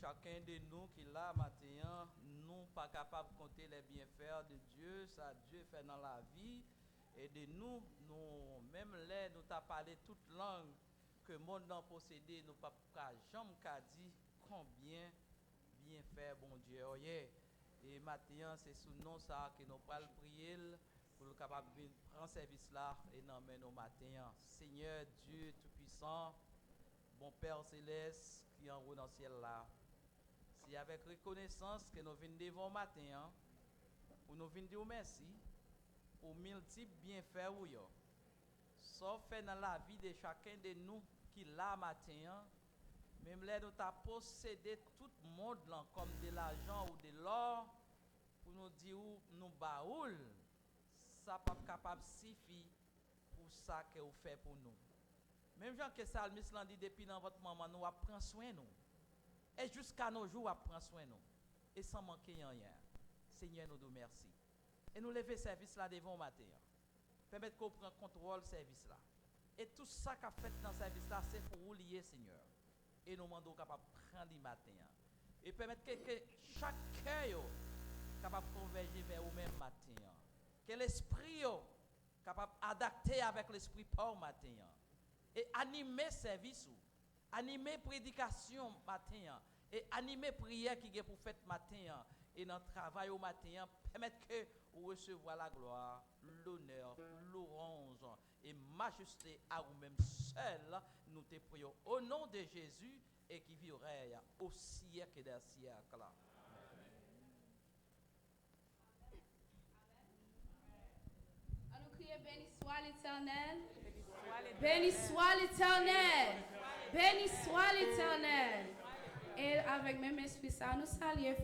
chacun de nous qui là maintenant, nous pas capables de compter les bienfaits de Dieu, ça Dieu fait dans la vie. Et de nous, même là, nous t'as parlé toute langue que le monde n'a possédé, nous pas jamais qu'à dire combien bien fait bon Dieu. Et maintenant, c'est sous nous ça que nous allons prier pour le capable de prendre service là et nous nous matin. Seigneur Dieu Tout-Puissant, bon Père Céleste qui est en haut dans le ciel là, c'est avec reconnaissance que nous venons devant matin, pour nous venir dire merci pour multiples bienfaits ou yo. Sauf fait dans la vie de chacun de nous qui là matin, même là nous t'a possédé tout le monde là, comme de l'argent ou de l'or, pour nous dire nous baoul, ça pas capable suffire pour ça que vous faites pour nous. Même Jean que Salmis l'a dit depuis dans votre maman, nous prend soin de nous. Et jusqu'à nos jours, nous prend soin de nous. Et sans manquer rien. Seigneur, nous nous merci. Et nous lever service là devant matin. Permettre qu'on prenne contrôle service là. Et tout ça qu'a fait dans service là, c'est pour vous lier, Seigneur. Et nous demandons capable de prendre le matin. Et permettre que chaque cœur capable de converger vers vous-même matin. Que l'esprit capable d'adapter avec l'esprit pour matin. Et animer service, animer prédication matin. Et animer prière qui est pour faire matin. Et dans le travail au matin, permettre que vous recevoir la gloire, l'honneur, l'orange et majesté à vous-même seul. Nous te prions au nom de Jésus et qui vivrait au siècle des siècles. On nous crie béni soit l'Éternel. Béni soit l'Éternel. Béni soit l'Éternel. Et avec même esprit ça, nous saluons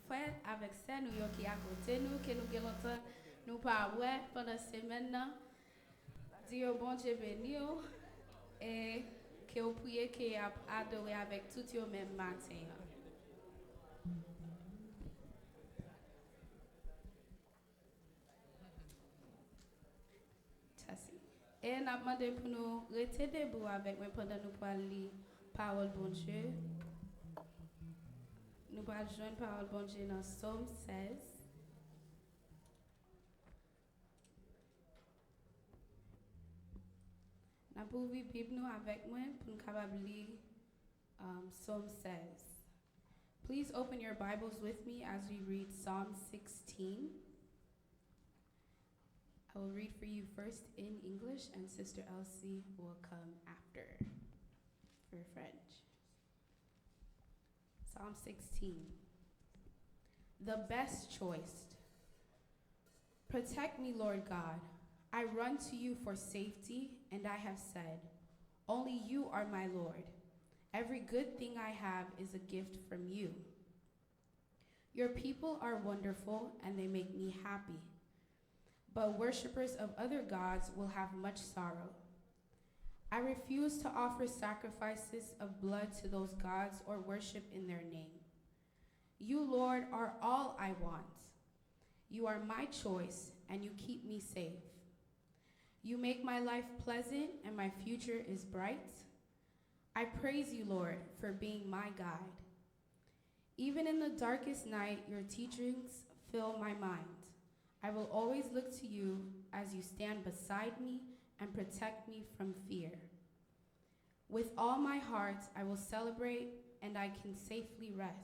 frères avec ça, nous qui à côté nous, que nous longtemps nous pas ouais pendant semaine. Dieu bon Dieu béni et que vous priez que adorer avec tout le même matin. Et nous avons demandé pour nous rester debout avec moi pendant nous parler parole bon Dieu. Nous allons joindre parole bon Dieu dans Psaume 16. Nous allons ouvrir la Bible avec moi pour nous capable lire Psalm 16. Please open your Bibles with me as we read Psalm 16. I will read for you first in English, and Sister Elsie will come after for French. Psalm 16. The best choice. Protect me, Lord God. I run to you for safety, and I have said, only you are my Lord. Every good thing I have is a gift from you. Your people are wonderful, and they make me happy. But worshippers of other gods will have much sorrow. I refuse to offer sacrifices of blood to those gods or worship in their name. You, Lord, are all I want. You are my choice, and you keep me safe. You make my life pleasant, and my future is bright. I praise you, Lord, for being my guide. Even in the darkest night, your teachings fill my mind. I will always look to you as you stand beside me and protect me from fear. With all my heart, I will celebrate, and I can safely rest.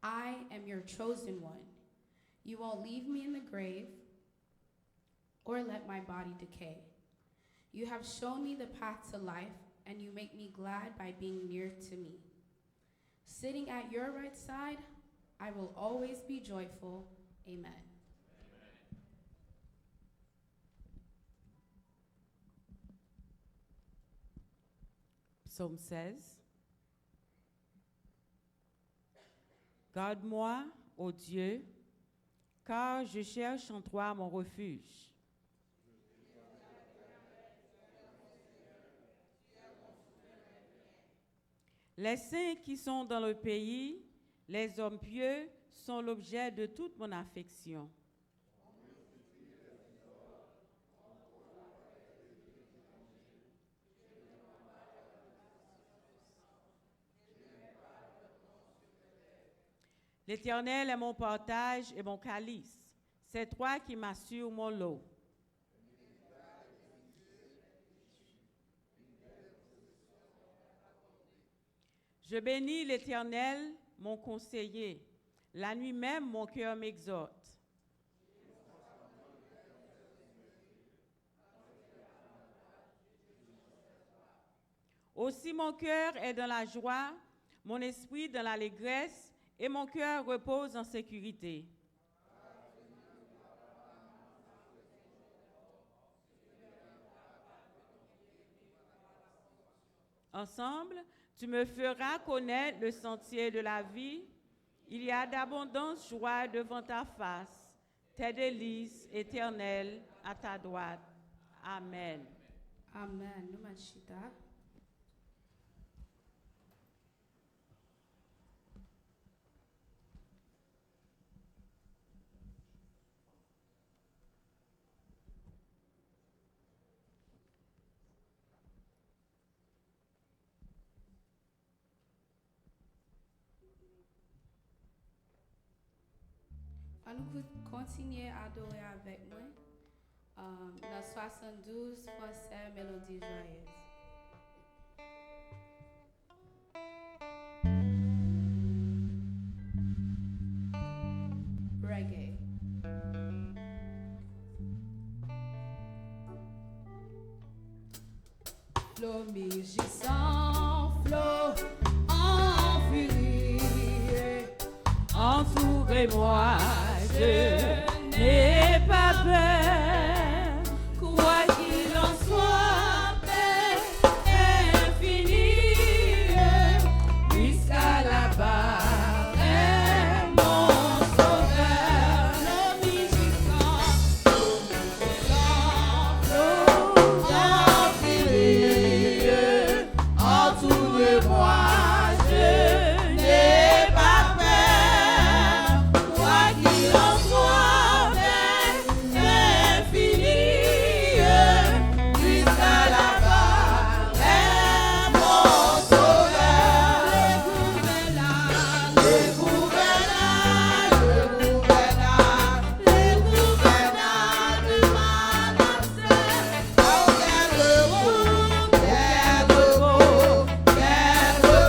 I am your chosen one. You won't leave me in the grave or let my body decay. You have shown me the path to life, and you make me glad by being near to me. Sitting at your right side, I will always be joyful. Amen. Psaume 16. Garde-moi, ô Dieu, car je cherche en toi mon refuge. Les saints qui sont dans le pays, les hommes pieux, sont l'objet de toute mon affection. L'Éternel est mon partage et mon calice. C'est toi qui m'assures mon lot. Je bénis l'Éternel, mon conseiller. La nuit même, mon cœur m'exhorte. Aussi mon cœur est dans la joie, mon esprit dans l'allégresse, et mon cœur repose en sécurité. Ensemble, tu me feras connaître le sentier de la vie. Il y a d'abondantes joies devant ta face, tes délices éternelles à ta droite. Amen. Amen. Numashita. On nous continuer à adorer avec moi dans 72 français mélodie joyeuse. Reggae. Flot mugissant, flot en furie, Entourez-moi, je n'ai pas peur. quoi qu'il en soit, paix infinie, jusqu'à là-bas est mon sauveur. Flot mugissant, en furie, entourez-moi, je n'ai pas peur. Quoi qu'il en soit, paix infinie, jusqu'à là-bas est mon sauveur. Le gouvernail de Manasseh, au quel repos, quel repos, quel repos.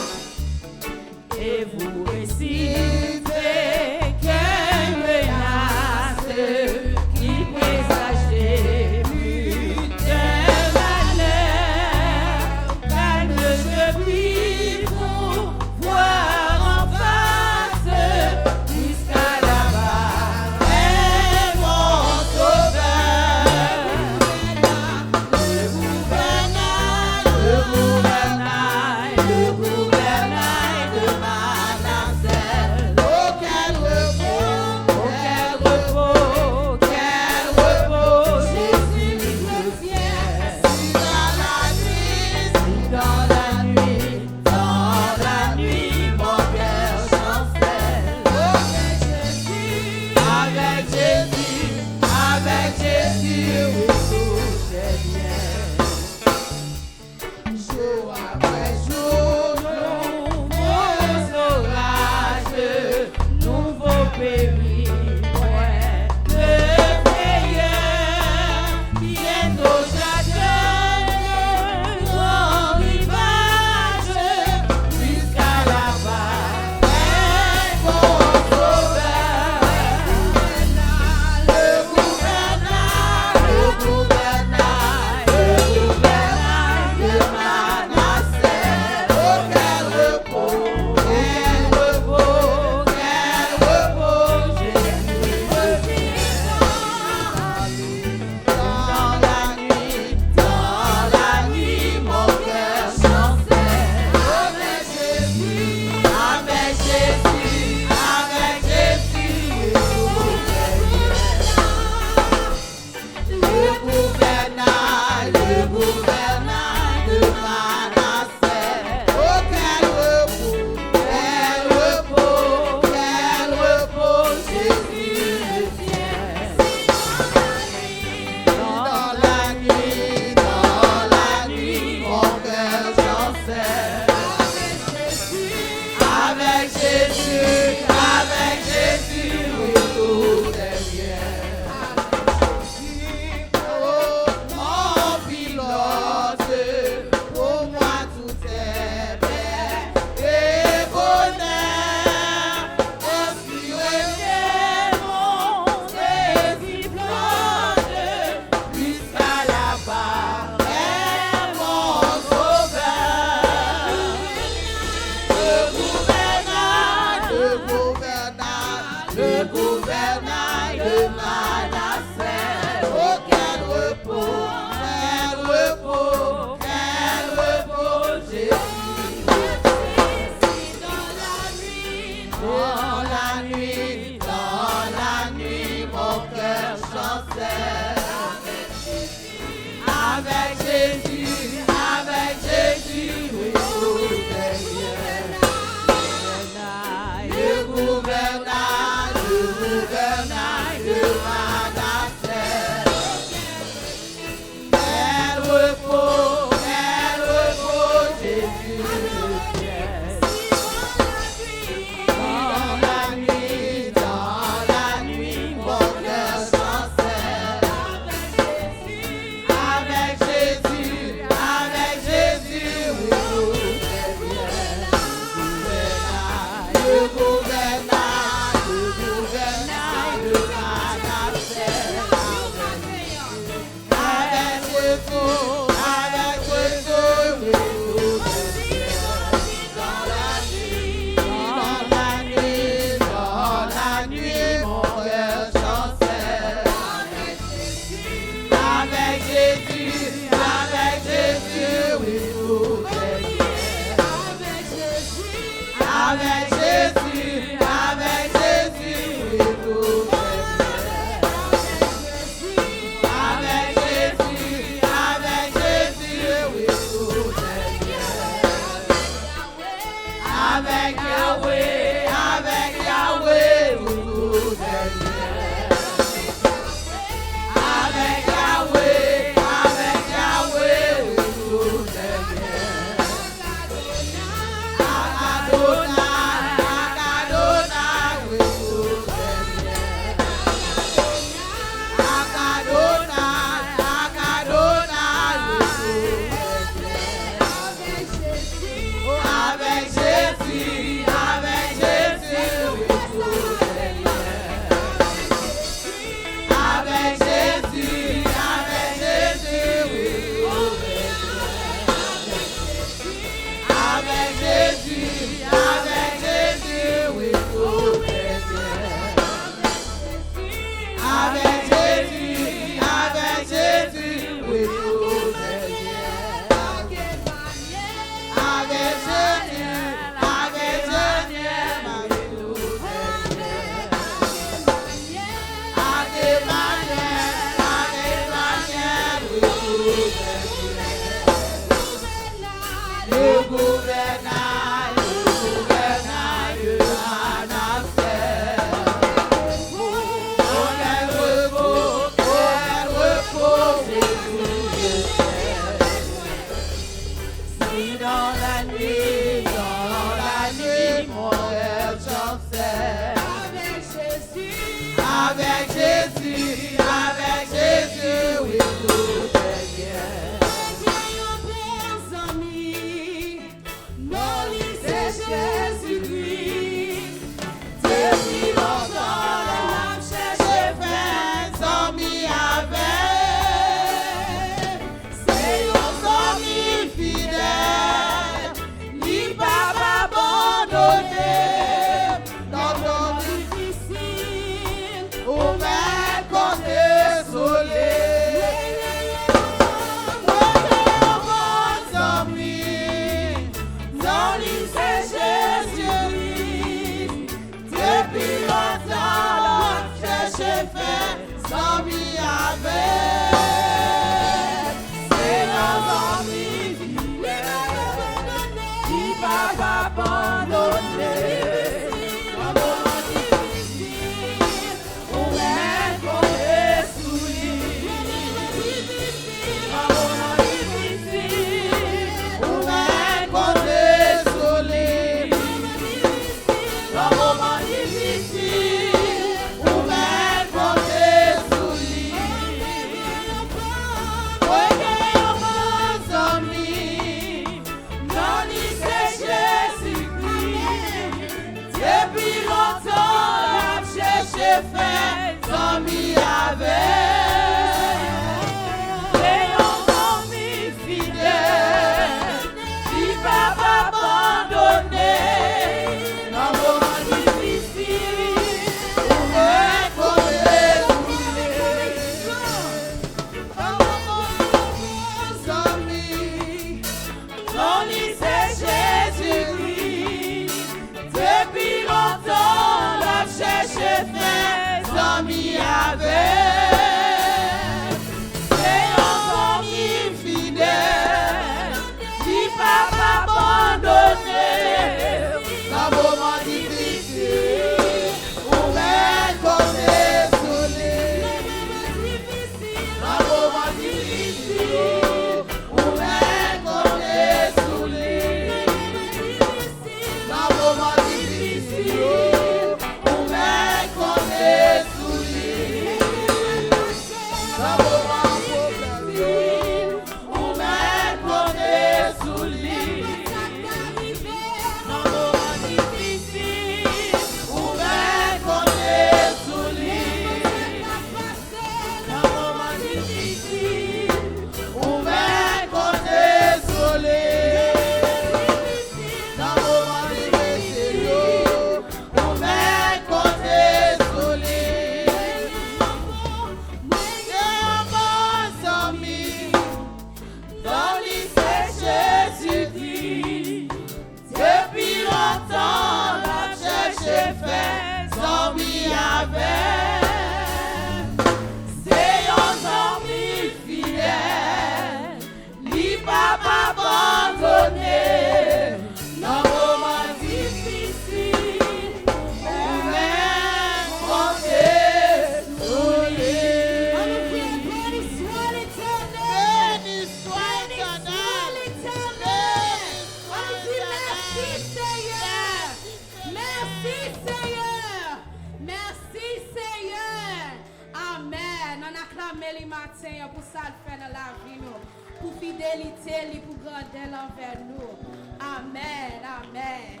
fidélité li pour grandir envers nous. Amen, amen.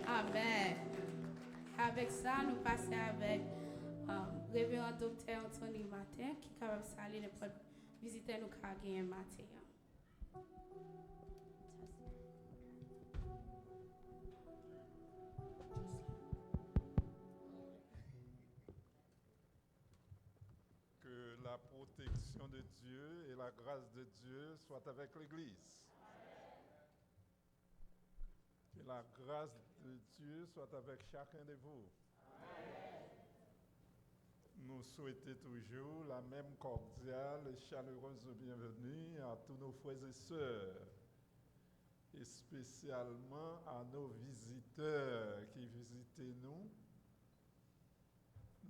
Amen. Avec ça, nous passons avec révérend docteur Anthony Martin qui est capable de saluer les visiteurs nous qui matin. Que la protection de Dieu et la grâce de Dieu soient avec l'Église. Que la grâce de Dieu soit avec chacun de vous. Nous souhaitons toujours la même cordiale et chaleureuse bienvenue à tous nos frères et sœurs, et spécialement à nos visiteurs qui visitent nous.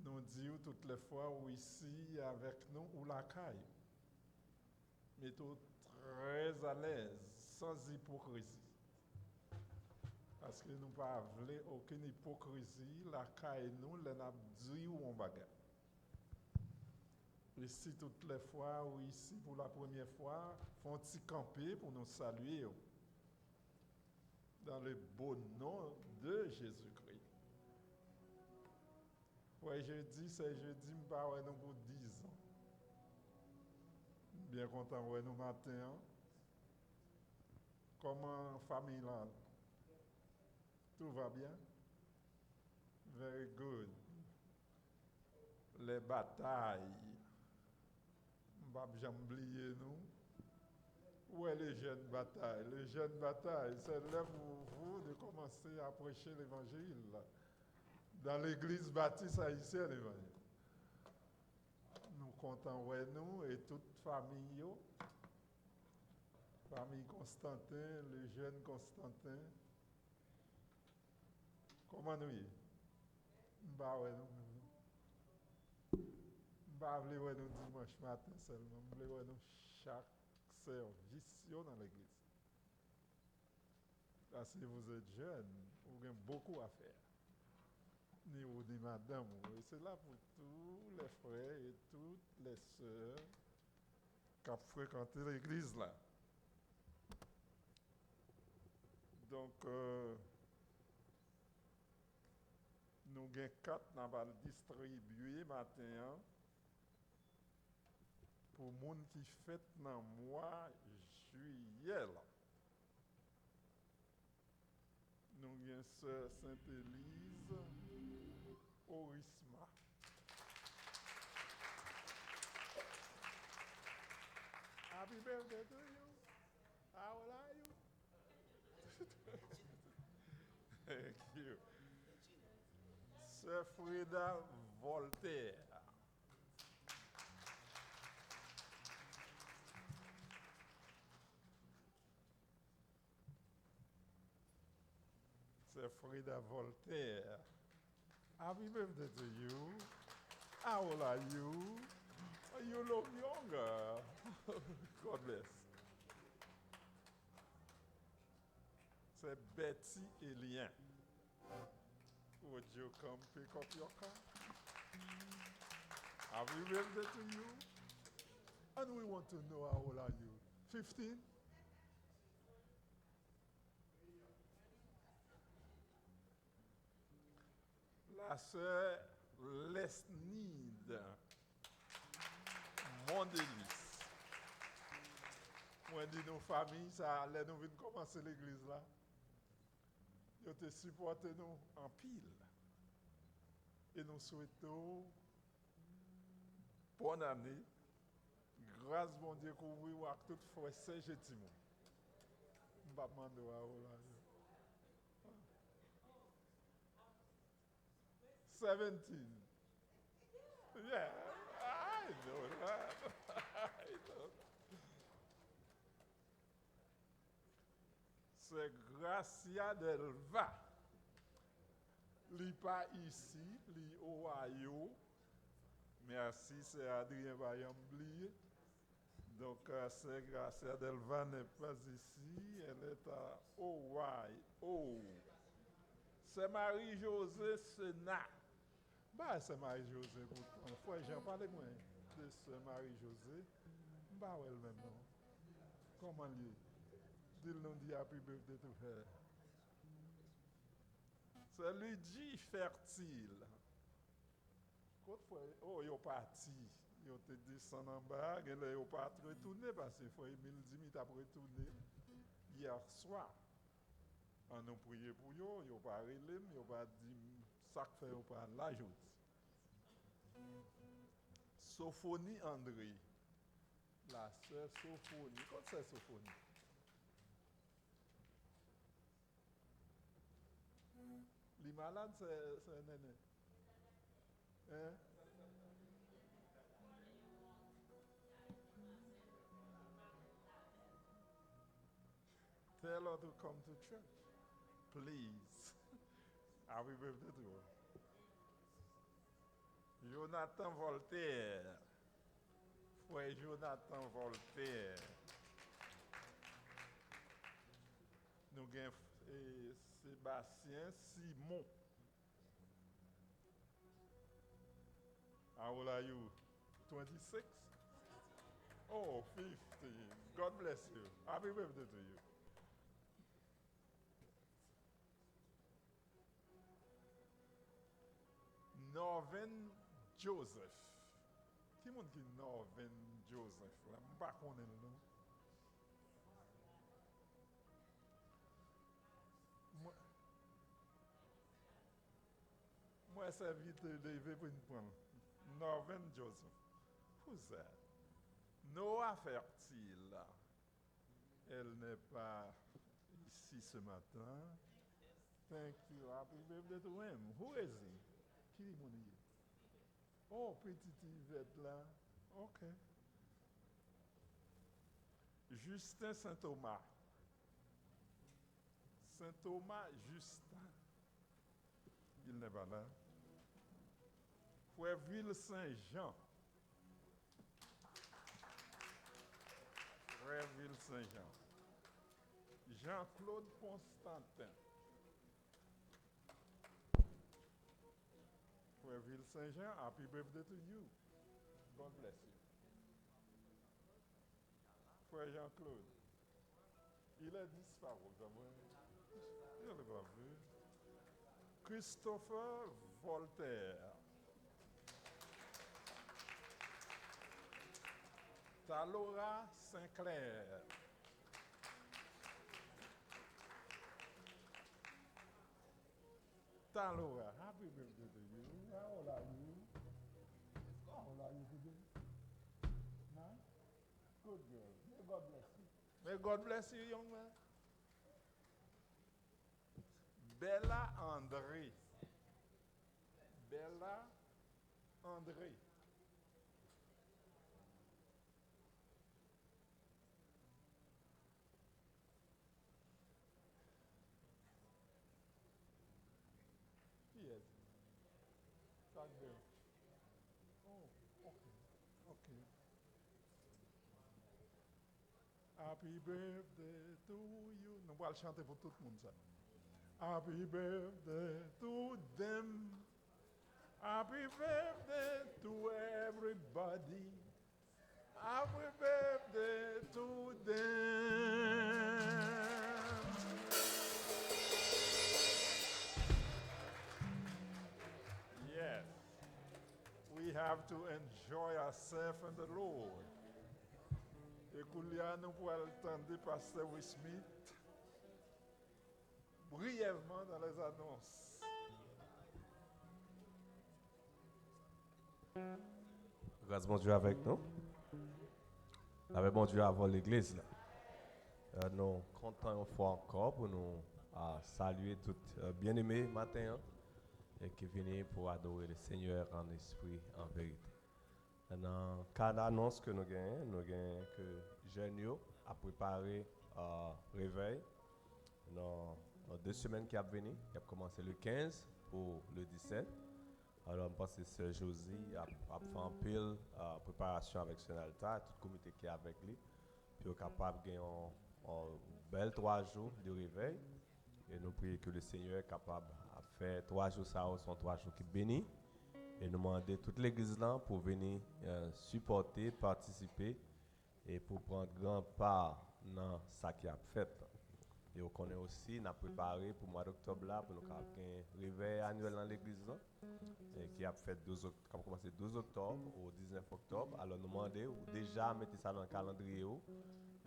Nous disons toutes les fois ou ici avec nous ou la caille. Mais tout très à l'aise, sans hypocrisie. Parce que nous ne voulons aucune hypocrisie, la caille nous, les n'a dit ou on bagarre. Ici toutes les fois ou ici pour la première fois, font-ils camper pour nous saluer dans le beau nom de Jésus-Christ. Ouais, jeudi, c'est jeudi, je parle nous pour 10 ans. Bien content de nous matin. Comment famille là? Tout va bien? Very good. Les batailles. Je ne vais jamais oublier nous. Où est les jeunes batailles? Les jeunes batailles, c'est là pour vous de commencer à prêcher l'évangile. Dans l'église baptiste haïtienne, l'évangile. Nous comptons nous et toute famille. Famille Constantin, le jeune Constantin. Comment nous y est? Bah ouais, nous. Bah nous dimanche matin seulement. Nous chaque service dans l'église. Parce que vous êtes jeunes, vous avez beaucoup à faire. Ni vous ni madame. Et c'est là pour tous les frères et toutes les sœurs qui ont fréquenté l'église là. Donc, nous avons 4 nous allons distribuer matin pour les gens qui fêtent dans le mois juillet. Là. Nous avons Sœur Sainte-Élise Orisma. Happy birthday to you. How old are you? Thank you. Sœur Frida Voltaire. Sœur Frida Voltaire. Happy birthday to you. How old are you? You look younger. God bless. C'est Betty Elien. Would you come pick up your car? Happy birthday to you. And we want to know how old are you? 15? La sœur Lesnide Mondelis. Moi, je dis nos familles, ça allait nous venir commencer l'église là. Ils te supporté nous en pile. Et nous souhaitons bonne année. Grâce bon Dieu couvrir avec toute foi c'est jetimo. Je vais demander à vous là. 17. Yeah, I know that. I know. C'est Gracia Delva. Li pas ici, li Ohio. Merci, c'est Adrien Bayambli. Donc, c'est Gracia Delva n'est pas ici, elle est à Ohio. C'est Marie-Josée Senat. Bah, c'est Marie-Josée, pourtant. Faut que j'en parle moins de ce Marie-Josée. Bah, elle même non. Comment lui? Dis-nous dit happy birthday to her. C'est lui dit fertile. Oh, il est parti. Il a descendu en bas, et là, il n'est pas retourné parce qu'il faut Emile dit qu'il a retourné hier soir. On a prié pour eux, il n'a pas relé, il n'a pas dit ça que fait, il n'a pas l'ajouter. Sophonie André, la sœur Sophonie. Qu'est-ce que c'est Sophonie? Les malades, c'est un néné. Hein? Tell her to come to church. Please. Happy birthday to her. Jonathan Voltaire. Frère Jonathan Voltaire. Nous avons Sébastien Simon. How old are you? 26? Oh, 50. God bless you. Happy birthday to you. Norven Joseph. Qui monde qui Norven Joseph? Je ne sais pas connaître le nom. Moi, c'est vite levé pour une prendre. Norven Joseph. Who's that? Noah Fertile. Elle n'est pas ici ce matin. Thank you. Happy birthday to him. Who is he? Qui est mon nom? Oh, petite Yvette là. OK. Justin Saint-Thomas. Saint-Thomas Justin. Il n'est pas là. Frèville Saint-Jean. Frèville Saint-Jean. Jean-Claude Constantin. Frèville Saint-Jean, happy birthday to you. God bless you. Frère Jean-Claude. Il est disparu, vous avez il n'est pas vu. Christopher Voltaire. Talora Sinclair. Talora, happy birthday to you. How old are you? How old are you today? 9? Good girl. May God bless you. May God bless you, young man. Bella André. Bella André. Qui est? Chaque deux. Oh, ok. Ok. Happy birthday to you. Nous allons chanter pour tout le monde ça. Happy birthday to them. Happy birthday to everybody. Happy birthday to them. Yes. We have to enjoy ourselves in the Lord. Et Koulia, nous pouvons entendre Pasteur Will Smith brièvement dans les annonces. Grâce bon Dieu avec nous. Avec bon Dieu avant l'église. Nous comptons une fois encore pour nous saluer toutes bien-aimés matin et qui viennent pour adorer le Seigneur en esprit, en vérité. Dans le cas d'annonce que nous gagnons que Genio a préparé réveil dans 2 semaines qui a venu. Il a commencé le 15 pour le 17. Alors, je pense que Sœur Josie a fait un pile préparation avec son altar, tout le comité qui est avec lui. Puis, on est capable de gagner un bel 3 jours de réveil. Et nous prions que le Seigneur est capable de faire 3 jours, ça sont 3 jours qui bénissent. Et nous demandons toute l'église là pour venir supporter, participer et pour prendre grand part dans ça qui a fait. Et on connaît aussi, on a préparé pour le mois d'octobre là, pour nous avoir un réveil annuel dans l'église là, qui a fait commencé 12 octobre au 19 octobre. Alors nous demandons déjà mettre ça dans le calendrier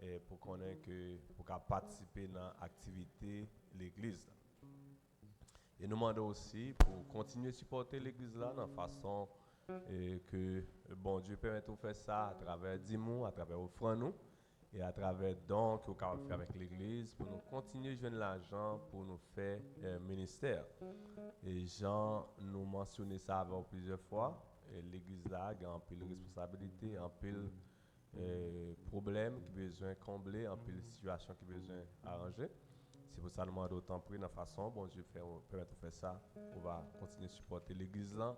et pour connaître que pour participer dans l'activité de l'église là. Et nous demandons aussi pour continuer à supporter l'église là de façon que bon Dieu permette de faire ça à travers Dimou, à travers offrande nous et à travers dons que nous pouvons faire avec l'église pour nous continuer à joindre l'argent pour nous faire ministère. Et Jean nous mentionnait ça avant plusieurs fois. L'église là a un peu de responsabilité, un peu de problèmes qui besoin combler, un peu de situations qui besoin arranger. C'est pour ça que nous demandons autant pris de façon, bon Dieu permettre de faire ça, on va continuer à supporter l'église là.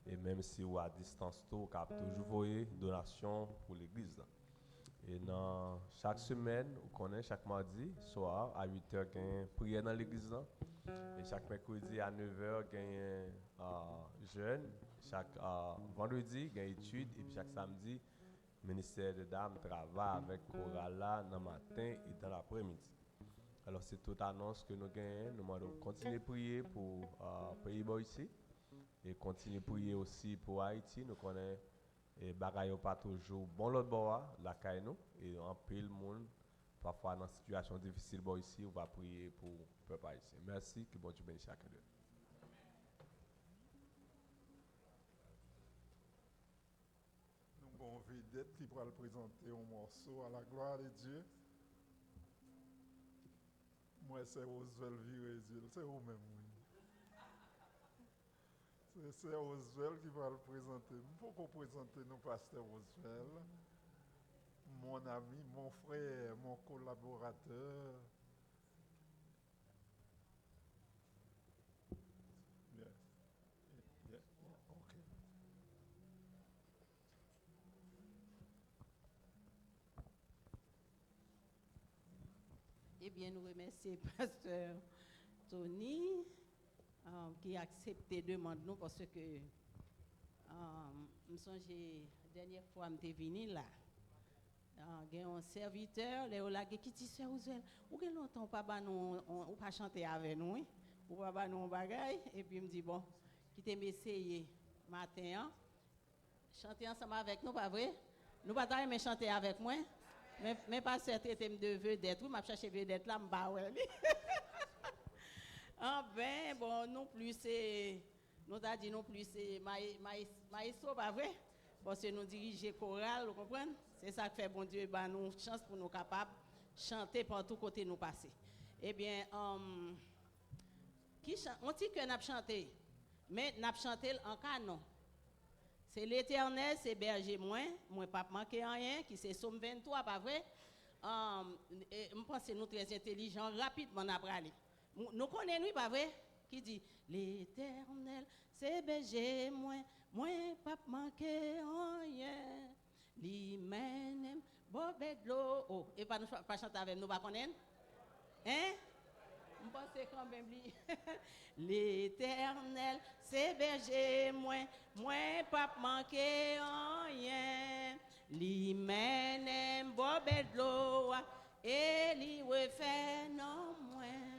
Et même si on à distance, on peut toujours envoyer donation pour l'église là. Et dans chaque semaine, on connaît chaque mardi soir à 8h, il y a une prière dans l'église là. Et chaque mercredi à 9h, il y a un jeûne. Chaque vendredi, il y a une étude. Et puis chaque samedi, le ministère des Dames travaille avec chorale là dans le matin et dans l'après-midi. Alors c'est toute annonce que nous gagnons. Nous devons continuer à prier pour le Pays-Bas ici. Et continuer à prier aussi pour Haïti. Nous connaissons et bagaille pas toujours bon l'autre bord la caille nous et en pile monde parfois dans situation difficile bon ici on va prier pour le peuple haïtien. Merci, que bon Dieu bénisse chacun d'eux. Nous avons vedette qui va présenter un morceau à la gloire de Dieu. Moi c'est Oswald Virésil, c'est vous-même. C'est Oswald qui va le présenter. Pourquoi présenter nous, pasteur Oswald, mon ami, mon frère, mon collaborateur. Yeah. Okay. Eh bien, nous remercions pasteur Tony. Qui a accepté de demander nous parce que je songe la dernière fois que je suis venu là. Il y a un serviteur, qui dit Sœur Oswald, ou que longtemps pas nous ou pas chanter avec nous, ou pas nous bagaille et puis il me dit bon, qui t'aime essayer matin chanter ensemble avec nous pas vrai? Nous pas aimer chanter avec moi. Mais pas certain de vedette, oui, m'a chercher vedette là, m'ba ouais. Ah ben, bon, non plus c'est, nous t'a dit non plus c'est maïso, pas vrai? Parce que nous dirigeons chorale, vous comprenez? C'est ça qui fait bon Dieu, bah, nous chance pour nous capables de chanter par tous côtés nous passer. Eh bien, on dit que nous avons chanté, mais nous avons chanté en canon. C'est l'Éternel, c'est berger moi pas manqué rien, qui c'est Somme 23, pas vrai? Je pense que nous très intelligents, rapidement on a parlé. Nous connaissons, pas vrai? Qui dit l'Éternel, c'est berger moi pas manqué rien. Li menem bobet l'eau. Oh, et pas chanter avec nous, pas connaître? Hein? Je pense quand même l'Éternel, c'est berger moi pas manqué rien. Li menem bobet l'eau et li refait non moins.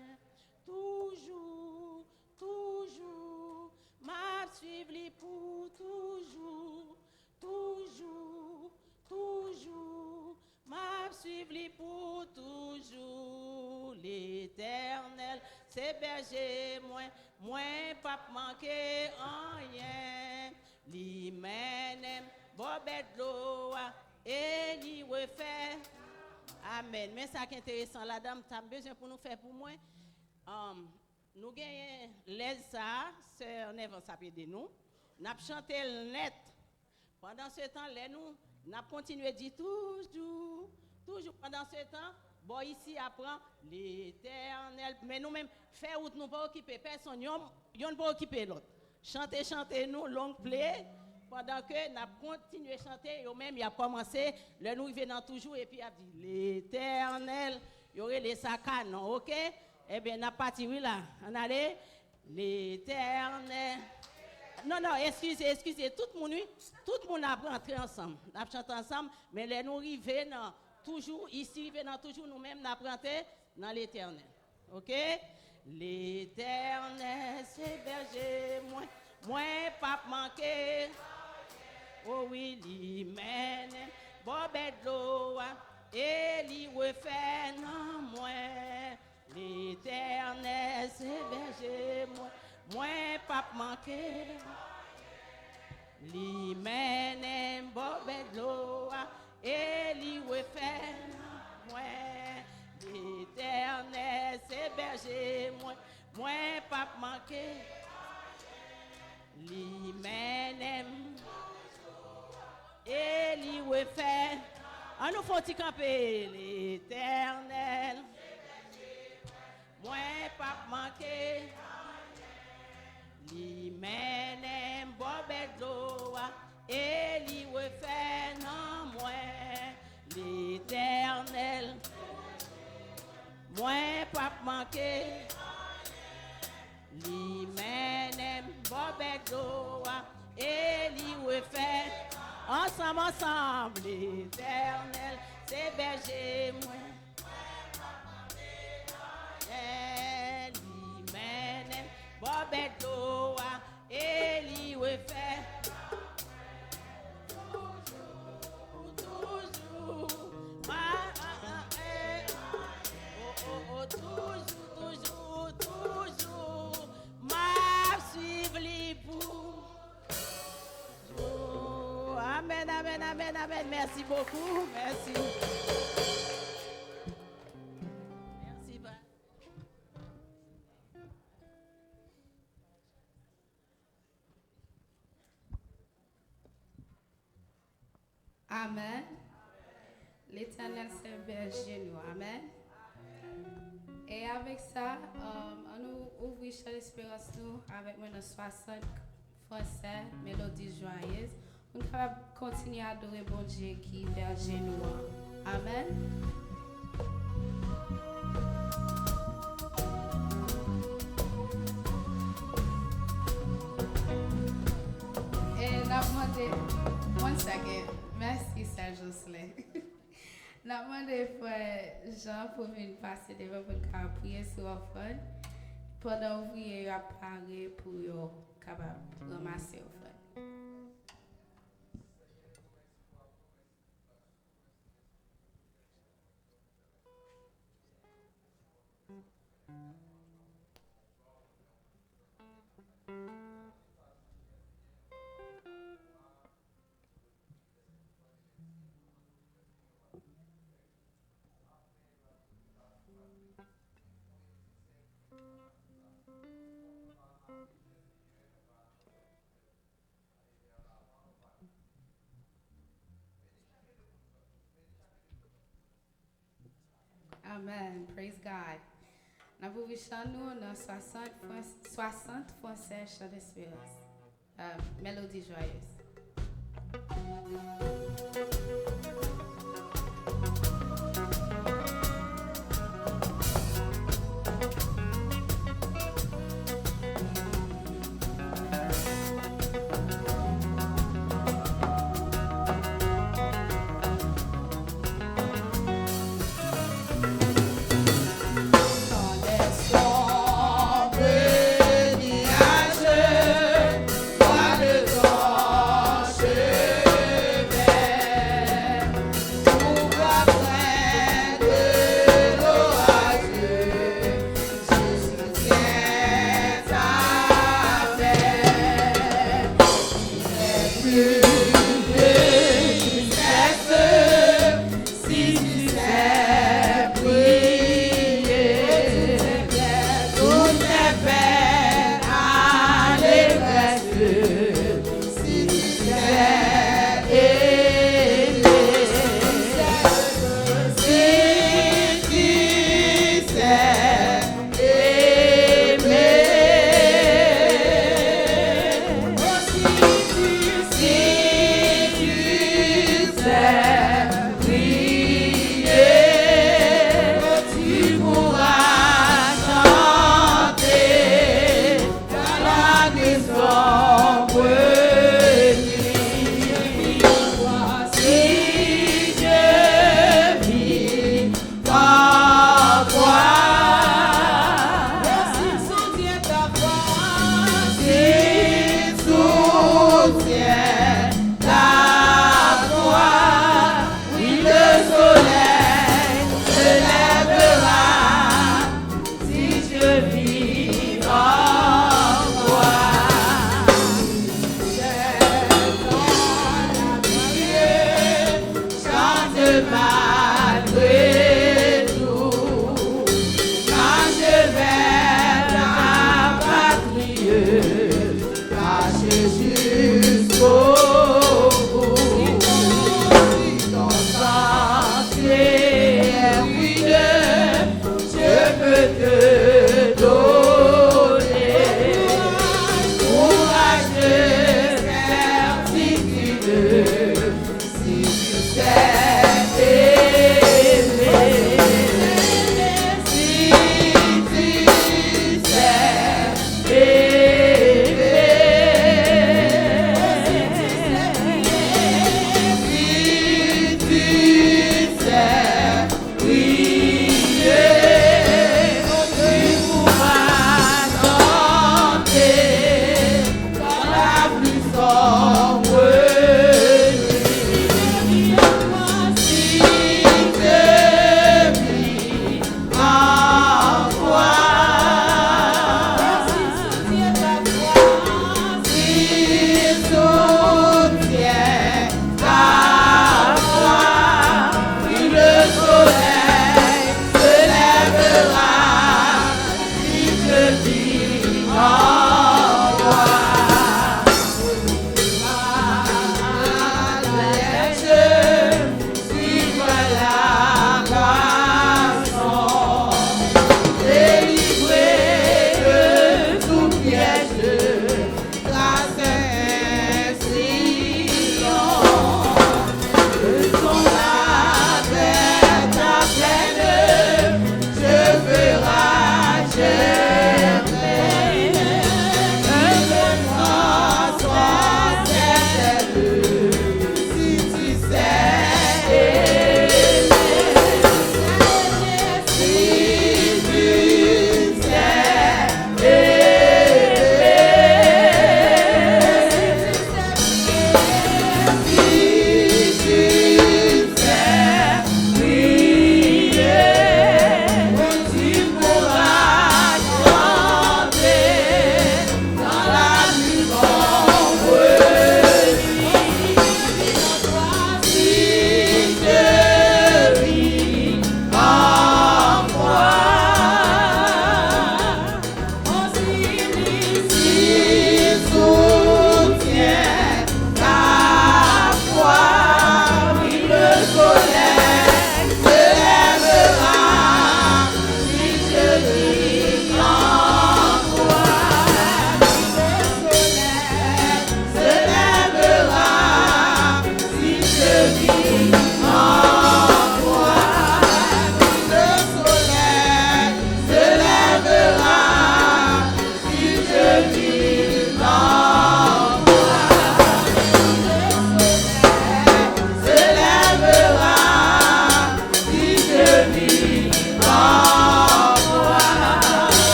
Toujours, m'a suivi pour toujours, m'a suivi pour toujours. L'Éternel, c'est berger moi pas manquer rien. Li menem bobet l'eau et li refait. Amen. Mais ça qui est intéressant, la dame, tu as besoin pour nous faire pour moi. Nous gagnons l'aide ça, c'est un événement ça peut aider nous. Nous avons chanté le net. Pendant ce temps, nous avons continué à dire toujours. Pendant ce temps, bon ici apprend l'Éternel. Mais nous-mêmes, faire où nous pas occuper personne, nous ne pas occuper l'autre. Chanter nous, long play. Pendant que nous avons continué à chanter, nous-mêmes, il a commencé, le nous venons toujours et puis il a dit l'Éternel, il y aurait les sacs, non, ok? Eh bien, n'a pas tiré là. On allait, l'Éternel. Non, excusez, tout le monde a rentré ensemble. On a chanté ensemble, mais les nous arrivés dans toujours, ici, venant toujours nous-mêmes, n'apprendre dans l'éternel. OK? L'éternel, c'est berger, moi, pas manquer. Oh oui, li mène, bobet l'eau, et li refait non moi. L'éternel, c'est berger, moi, pas manquer. Li mène, bobet l'eau, et li refait non moi. L'éternel, c'est berger, moi, pas manquer. Li mène, et li refait. On nous faut camper l'éternel. Moi, pas manquer. Li mène, bobet d'eau, et li refait non moi. L'éternel. Moi, pas manquer. Li mène, bobet d'eau, et li refait. Ensemble, l'éternel, c'est berger, moi. Li mène, bobet d'eau, et li refait. Toujours, toujours, m'a suivre les bouts. Amen, amen, amen, amen. Merci beaucoup. Merci. Merci, Père. Amen. L'Éternel, c'est berger nous. Amen. Et avec ça, on nous ouvre Chant d'Espérance nous avec mon 60 français, mélodie joyeuse. On va continuer à adorer bon Dieu qui est berger nous. Amen. Et n'a demandé, one second, merci Serge Jocelyn. N'a demandé frère Jean pour venir passer devant pour prier sur l'offrande. Pendant que vous apparaît pour capable ramasser l'offrande. Amen. Praise God. Nous pouvons chanter dans 60 français chant d'espérance. Mélodie joyeuse. Nuages,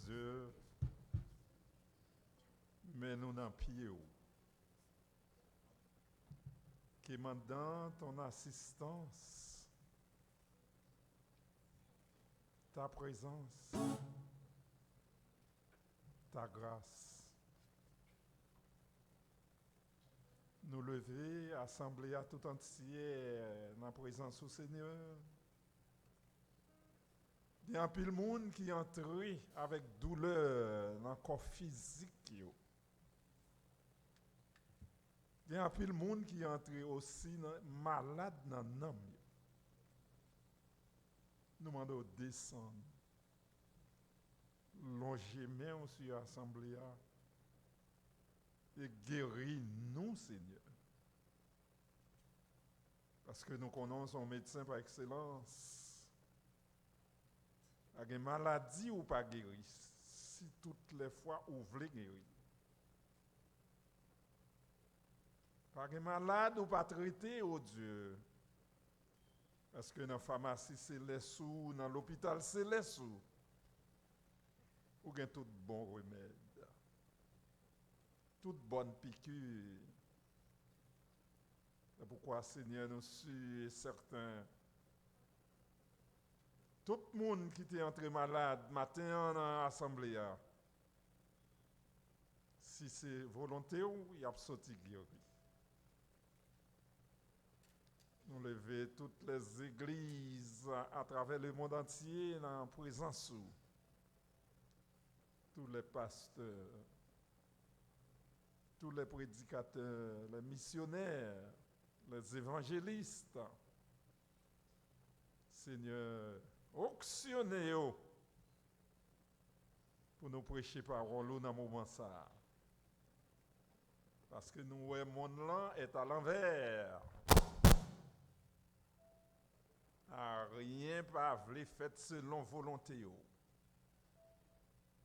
Dieu, mais nous n'en pied. Qui demandant ton assistance, ta présence, ta grâce. Nous lever, assembler à tout entier dans la présence du Seigneur. Il y a un pile monde qui entre avec douleur dans le corps physique. Il y a un pile monde qui entre aussi malade dans l'âme. Nous demandons de descendre. Longer main sur l'assemblée et guérir nous, Seigneur. Parce que nous connaissons un médecin par excellence. Il y a une maladie ou pas guérie, si toutes les fois vous voulez guérir. Pas de malade ou pas traité, oh Dieu. Parce que dans la pharmacie, c'est les sous, dans l'hôpital, c'est les sous. Ou bien tout bon remède, toute bonne piqûre. C'est pourquoi, Seigneur, nous sommes certains. Tout le monde qui est entré malade, matin dans l'assemblée, si c'est volonté, il y a sorti guéri. Nous levons toutes les églises à travers le monde entier en présence de tous les pasteurs, tous les prédicateurs, les missionnaires, les évangélistes. Seigneur, auctionnez-vous pour nous prêcher parole dans ce moment ça. Parce que nous, le monde là est à l'envers. Rien pas voulu faire selon volonté.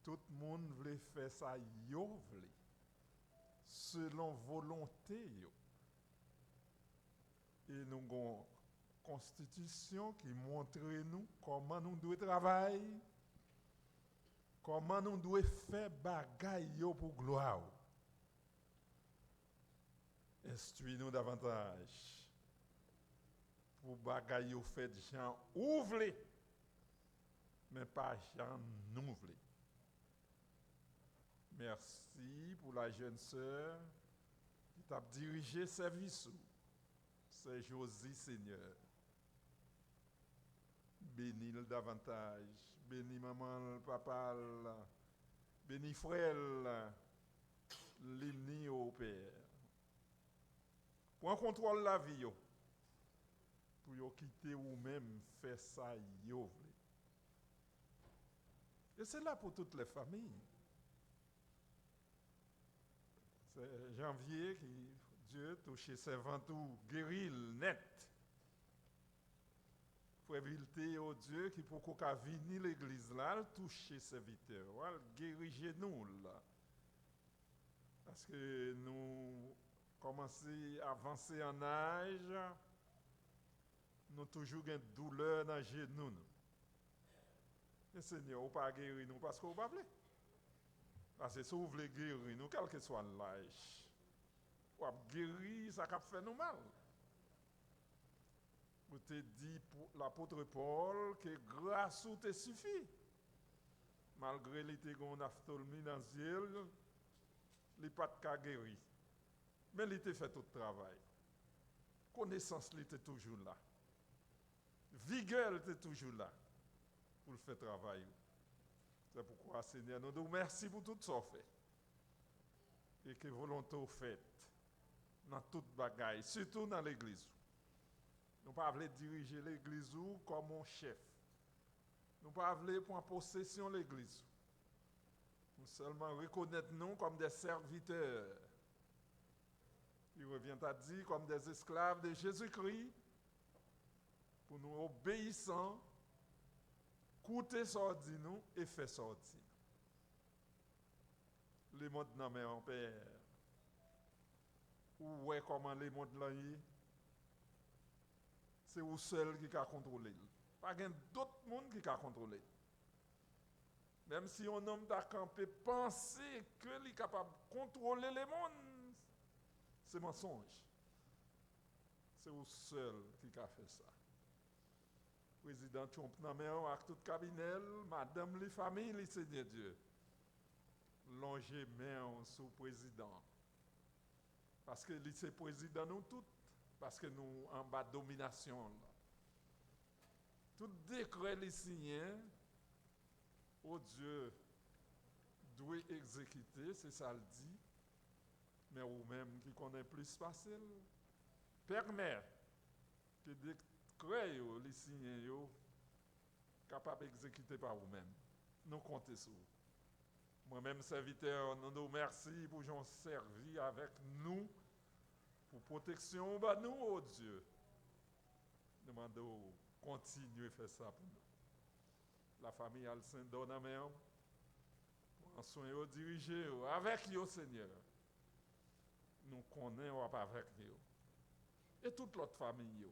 Tout le monde veut faire ça selon volonté. Et nous avons une constitution qui montre nous comment nous devons travailler, comment nous devons faire bagaille pour gloire. Instruis-nous davantage. Pour bagaille au fait de gens ouvrés, mais pas gens nous voulons. Merci pour la jeune sœur qui t'a dirigé service. C'est Josie, Seigneur. Bénis-le davantage. Bénis maman, papa, bénis frère, l'hymne au Père. Pour contrôle la vie. Pour yo quitter ou même faire ça yo. Et c'est là pour toutes les familles. C'est janvier qui Dieu touche ses ventoux, guérit net. Prévilité au Dieu qui pour qu'on venir l'église là, toucher ses serviteurs, guérir nous là. Parce que nous commençons à avancer en âge. Nous toujours une douleur dans les genoux. Et Seigneur, vous pas guérir nous parce que vous pas voulez. Parce que si vous voulez guérir nous, quel que soit l'âge, vous guérir, ça va faire nous mal. Vous te dit pour l'apôtre Paul que grâce ou te suffit. Malgré l'été qu'on a fait dans le ciel, il n'a pas de guérir. Mais il a fait tout le travail. Connaissance, il était toujours là. Vigueur était toujours là pour le faire travail. C'est pourquoi, Seigneur, nous nous merci pour tout ce qu'on fait. Et que volonté au fait dans toute bagaille, surtout dans l'église. Nous ne pouvons pas diriger l'église comme un chef. Nous ne pouvons pas prendre possession de l'église. Nous seulement reconnaître nous comme des serviteurs. Il revient à dire comme des esclaves de Jésus-Christ. Pour nous obéissant, coûter sortir nous et faire sortir. Les mondes non mais en père. Ou ouais comment les mondes là c'est vous seul qui a contrôlé. Pas d'autres monde qui a contrôlé. Même si un homme t'a campé, penser qu'il est capable de contrôler les mondes, c'est mensonge. C'est au seul qui a fait ça. Président Trump n'a pas avec tout cabinet, madame les familles, les Seigneur Dieu. Longer main sur le président. Parce que c'est président nous tous, parce que nous en bas de domination. Là. Tout décret les signé, oh Dieu, doit exécuter, c'est ça le dit. Mais vous-même qui connaissez plus facile, permet que décret les signé capable d'exécuter par vous-même. Nous comptons sur vous. Moi-même, serviteur, nous nous remercions pour nous servir avec nous, pour protection, bah nous, oh Dieu. Nous demandons continuer à faire ça pour nous. La famille Alcin donne à main, prend soin de diriger avec vous, Seigneur. Nous connaissons avec vous. Et toute l'autre famille.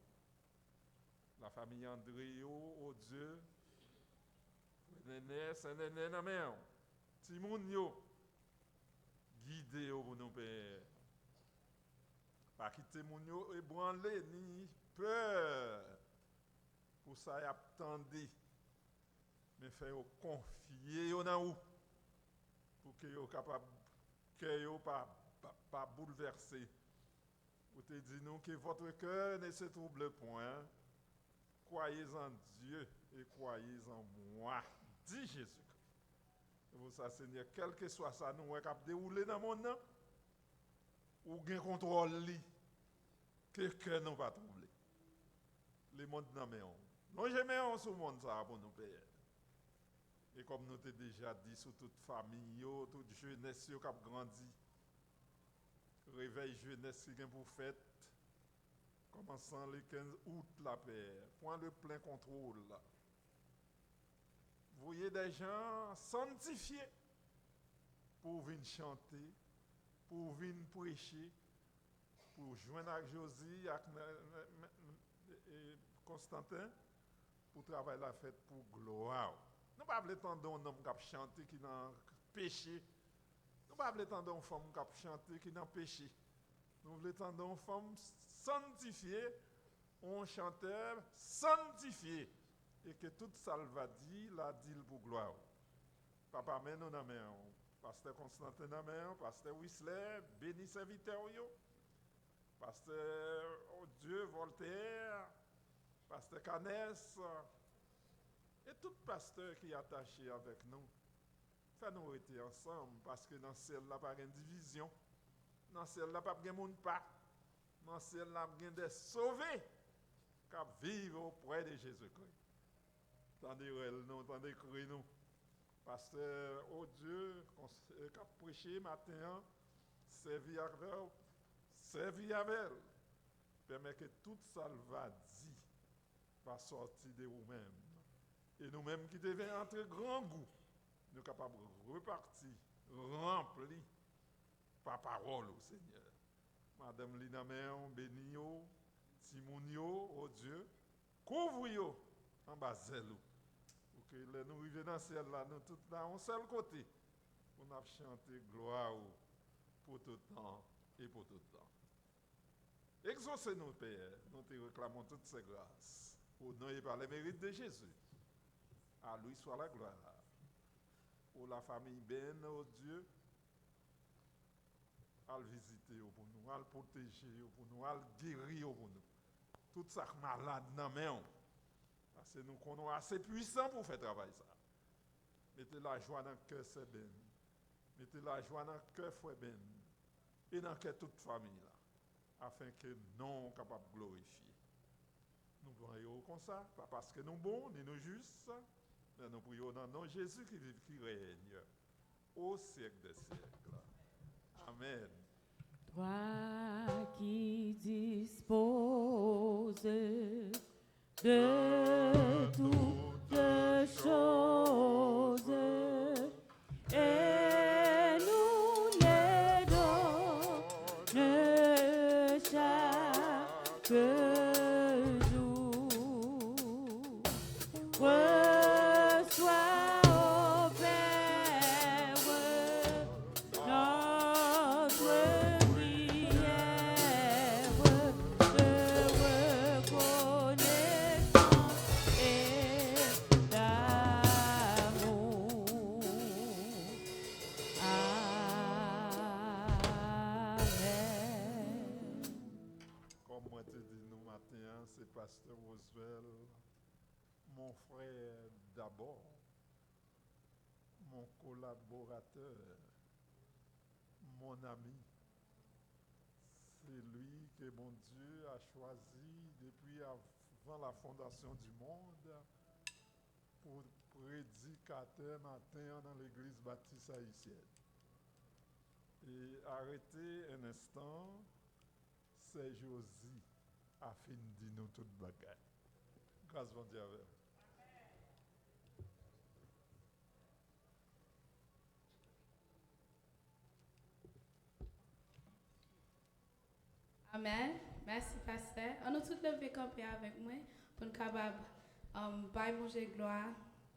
La famille André, oh Dieu. Néné, c'est néné dans main. Timoun yo, guidez pour nos pères. Pas quitter moun yo ébranlé ni peur. Pour ça, y attendez. Mais faire confier yo dans ou. Pour que yo capable, que yo pas bouleversé. Vous te dit nous que votre cœur ne se trouble point. Croyez en Dieu et croyez en moi, dit Jésus. Vous ça, Seigneur, quel que soit ça, nous sommes capables de dérouler dans le monde, ou gain contrôle, que nous pas troubler. Le monde n'a pas. Nous jamais sur le monde ça pour nous payer. Et comme nous t'ai déjà dit, sur toute famille, toute jeunesse qui a grandi, réveil jeunesse qui est pour fête, commençant le 15 août, la paix, point le plein contrôle. Là. Vous voyez des gens sanctifiés pour venir chanter, pour venir prêcher, pour joindre avec Josie, avec Constantin, pour travailler la fête pour gloire. Nous ne pouvons pas attendre un homme qui chante qui n'a péché. Nous ne pouvons pas attendre une femme qui chante qui n'a péché. Nous voulons attendre une femme sanctifiée, un chanteur sanctifié. Et que tout ça va dire, la dit pour gloire. Papa, mène nous dans la main. Pasteur Constantin dans la main, Pasteur Whistler, béni serviteur, Pasteur Dieu, Voltaire, Pasteur Canès, et tout pasteur qui est attaché avec nous. Fais-nous être ensemble, parce que dans celle-là, pas de division. Dans celle-là, pas de monde pas. Dans celle-là, il y a des sauvés qui vivent auprès de Jésus-Christ. Tendez nous, tendez crier nous. Pasteur, oh Dieu, qui a prêché matin, servi avec. Permet que tout ça va dire, va sortir de vous-même. Et nous-mêmes qui devons entrer grand goût, nous sommes capables de repartir, remplis par parole au Seigneur. Madame Lina Méon, bénio, Timounio, oh Dieu, couvre-yo en bas zèlou. Pour que nous arrivions dans ce ciel-là, nous tous dans un seul côté, pour nous chanter gloire pour tout temps et pour tout temps. Exaucez-nous, Père, nous te réclamons toutes ces grâces, au nom et par les mérites de Jésus. À lui soit la gloire. Pour la famille Ben, oh Dieu, à le visiter pour nous, à le protéger pour nous, à le guérir pour nous. Tout ça malade dans main. Parce que nous sommes assez puissants pour faire travail ça. Mettez la joie dans le cœur c'est Ben. Mettez la joie dans le cœur frère Ben. Et dans le cœur toute famille là. Afin que nous capables de glorifier. Nous prions comme ça, pas parce que nous bons, ni nous justes, mais nous prions dans le nom de Jésus qui vive, qui règne au siècle des siècles. Amen. Toi qui disposes de toutes choses et nous les donnes chaque jour. Reçois, ô Père, matin, c'est Pasteur Roosevelt, mon frère d'abord, mon collaborateur, mon ami. C'est lui que mon Dieu a choisi depuis avant la fondation du monde pour prédicateur matin dans l'église baptiste haïtienne. Et arrêtez un instant, c'est Josie a fini de nous toute bagaille. Grâce à Dieu. Amen. Merci, pasteur. On a tous levé camper avec moi pour nous capables de manger gloire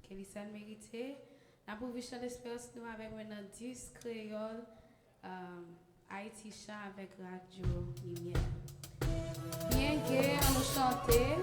que les saints méritent. Nous avons vu chanter l'espérance nous avec maintenant 10 créoles Haïti chant avec Radio Lumière. Bien que on nous chanter.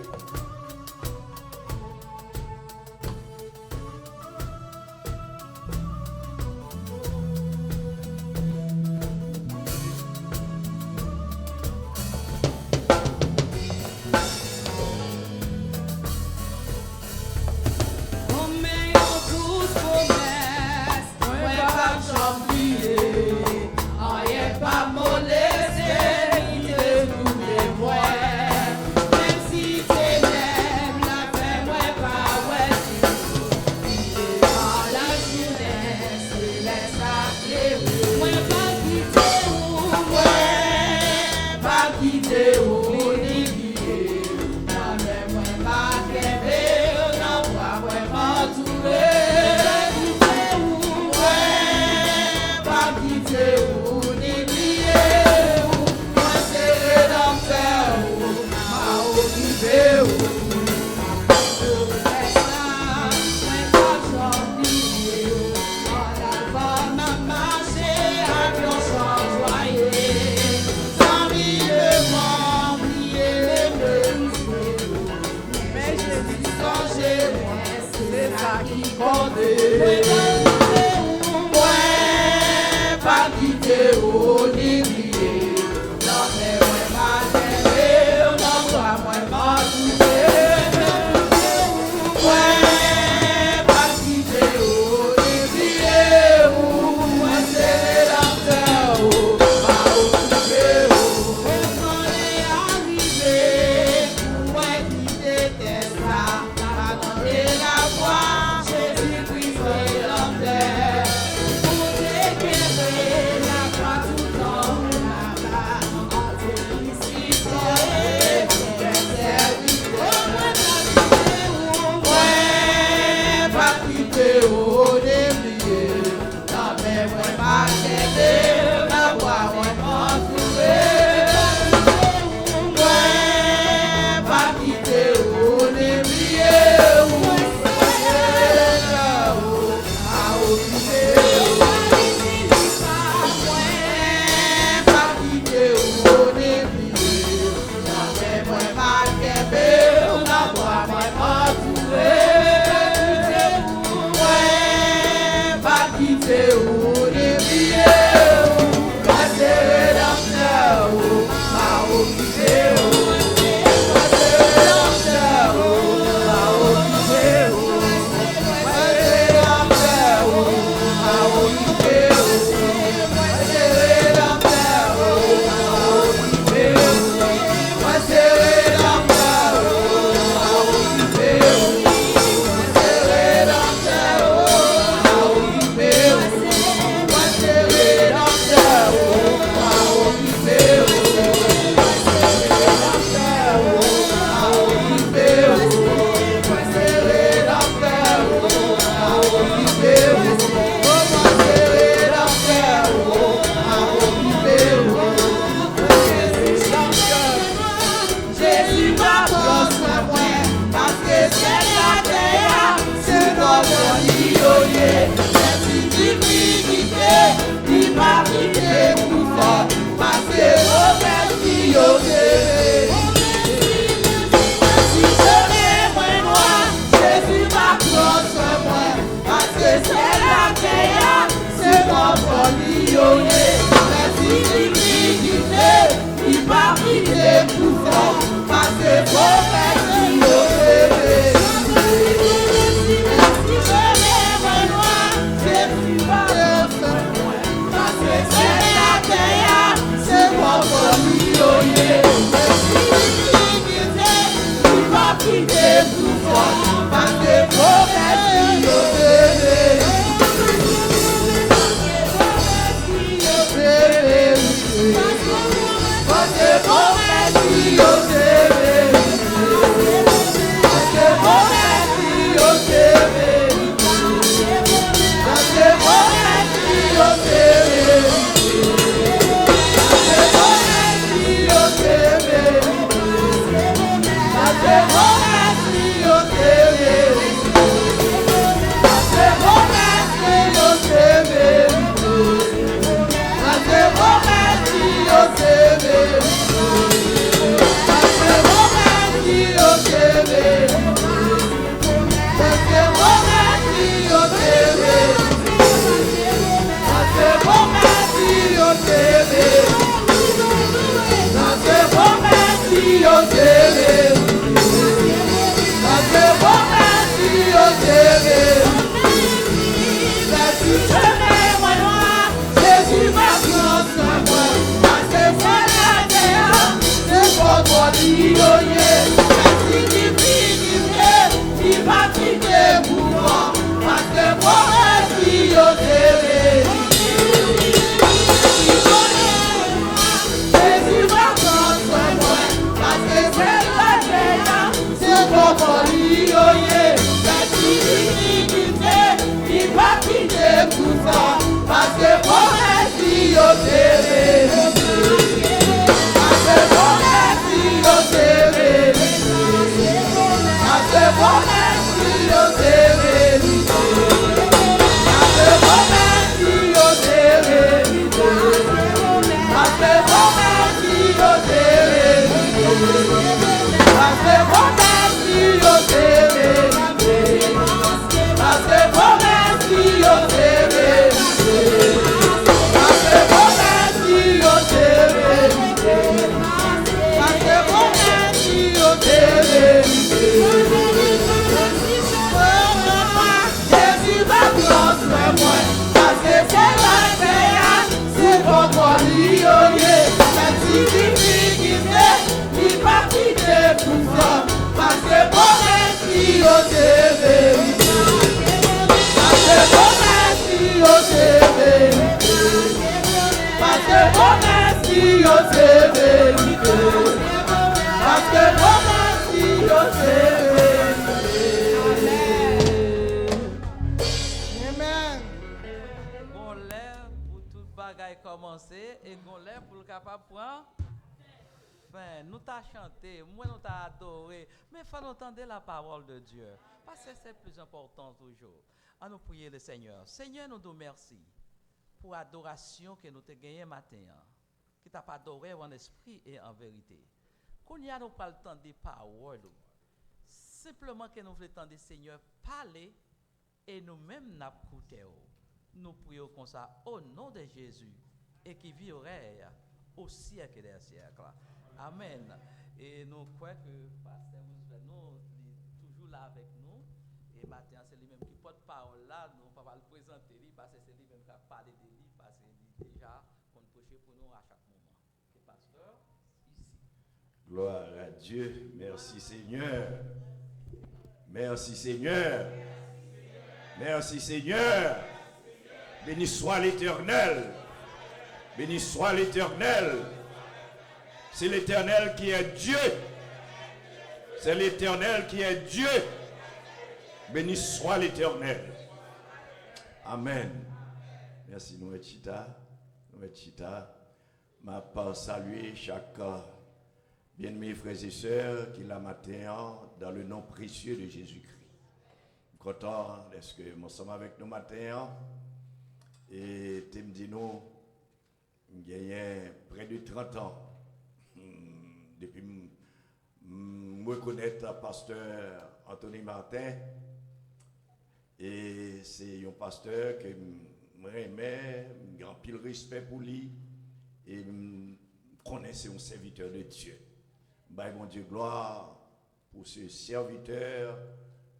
Merci, Parce que vos merci, yo, c'est vérité. Parce que vos merci, yo, c'est vérité. Amen. Gon l'air pour tout bagaille commencer et gon l'air pour le capable prendre fin. Nous t'a chanté, moi nous t'a adoré, mais il faut entendre la parole de Dieu parce que c'est plus important toujours. À nous prier le Seigneur. Seigneur, nous te remercions pour l'adoration que nous te gagné matin, qui t'a pas adoré en esprit et en vérité. Qu'on y a nous pas le temps des paroles, simplement que nous voulons entendre Seigneur parler et nous-mêmes n'a écouté. Nous prions comme ça au nom de Jésus et qui vivrait au siècle des siècles. Amen. Et nous croyons que Pasteur Roosevelt nous est toujours là avec nous. Et maintenant, c'est lui-même qui porte parole là. Nous ne pouvons pas le présenter parce que c'est lui-même qui a parlé de lui parce qu'il est déjà qu'on prêche pour nous à chaque moment. Et pasteur, ici. Gloire à Dieu. Merci Seigneur. Merci Seigneur. Merci Seigneur. Béni soit l'Éternel. Béni soit l'Éternel. C'est l'Éternel qui est Dieu. C'est l'Éternel qui est Dieu. Béni soit l'Éternel. Amen. Merci, nous Chita. Nous Chita. Ma part saluer chaque bien-aimés frères et sœurs qui la matin dans le nom précieux de Jésus-Christ. Content d'être que nous sommes avec nous matin. Et tu me dis nous, il y a près de 30 ans, depuis me reconnaître pasteur Anthony Martin, et c'est un pasteur que j'aimais, j'ai un pile respect pour lui, et je connaissais un serviteur de Dieu. Bah, mon Dieu, gloire pour ce serviteur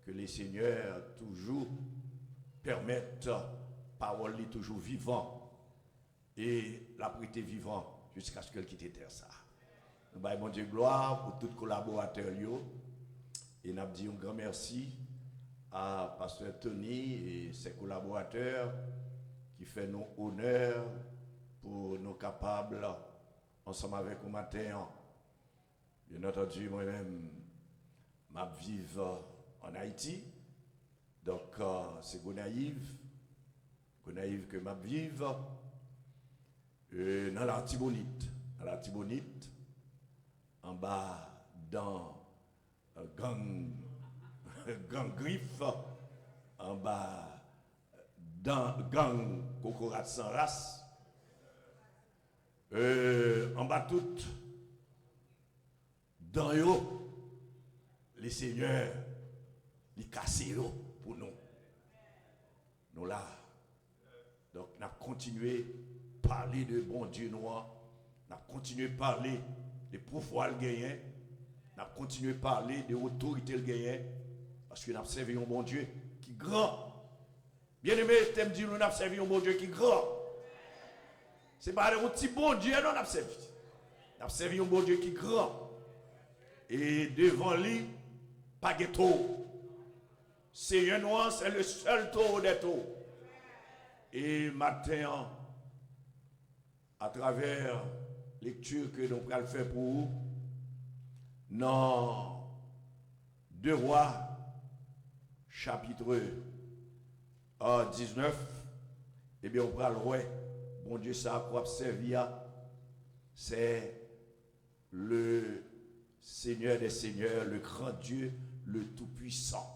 que les seigneurs toujours permettent, parole est toujours vivant, et la prêté vivant jusqu'à ce qu'elle quitte terre ça. Bah, mon Dieu, gloire pour tous les collaborateurs. Et nous dit un grand merci à Pasteur Tony et ses collaborateurs qui fait nous honneur pour nous capables, ensemble avec nous matin. Bien entendu, moi-même, je vis en Haïti. Donc, c'est Gonaïve que je vis dans l'Artibonite. Dans l'Artibonite, en bas dans gang griffe, en bas dans gang cocorat sans race, en bas tout dans yo les seigneurs les cassent pour nous. Nous là, donc on a continué à parler de bon Dieu noir, on a continué à parler de pouvoir le gagner, on a continué à parler de l'autorité le gagner, parce que nous avons servi un bon Dieu qui est grand. Bien aimé, t'aimes dire nous avons servi un bon Dieu qui est grand. Ce n'est pas un petit bon Dieu, non, on a servi. On a servi un bon Dieu qui est grand. Et devant lui, pas de taux. Seigneur noir, c'est le seul taux des taux. Et maintenant, à travers lecture que nous allons faire pour vous, dans 2 Rois, chapitre 19, eh bien, on va le voir, bon Dieu, ça a quoi servir, c'est le Seigneur des Seigneurs, le grand Dieu, le Tout-Puissant.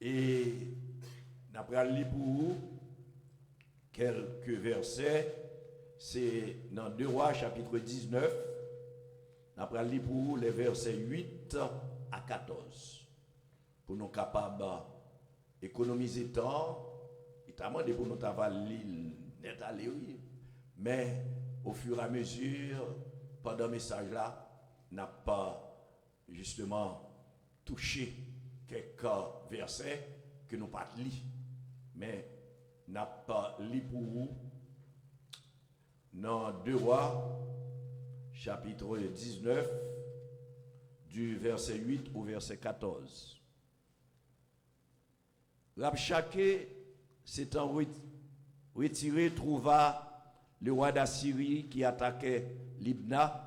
Et nous allons lire pour vous quelques versets. C'est dans 2 Rois, chapitre 19. Nous allons lire pour vous les versets 8 à 14. Pour nous capables d'économiser temps, notamment pour nous lire net à lire. Mais au fur et à mesure, pendant le message là, n'a pas justement touché quelques versets que nous pas lire. Mais n'a pas lu pour vous dans 2 Rois, chapitre 19, du verset 8 au verset 14. Rabshakeh s'étant retiré, trouva le roi d'Assyrie qui attaquait Libna,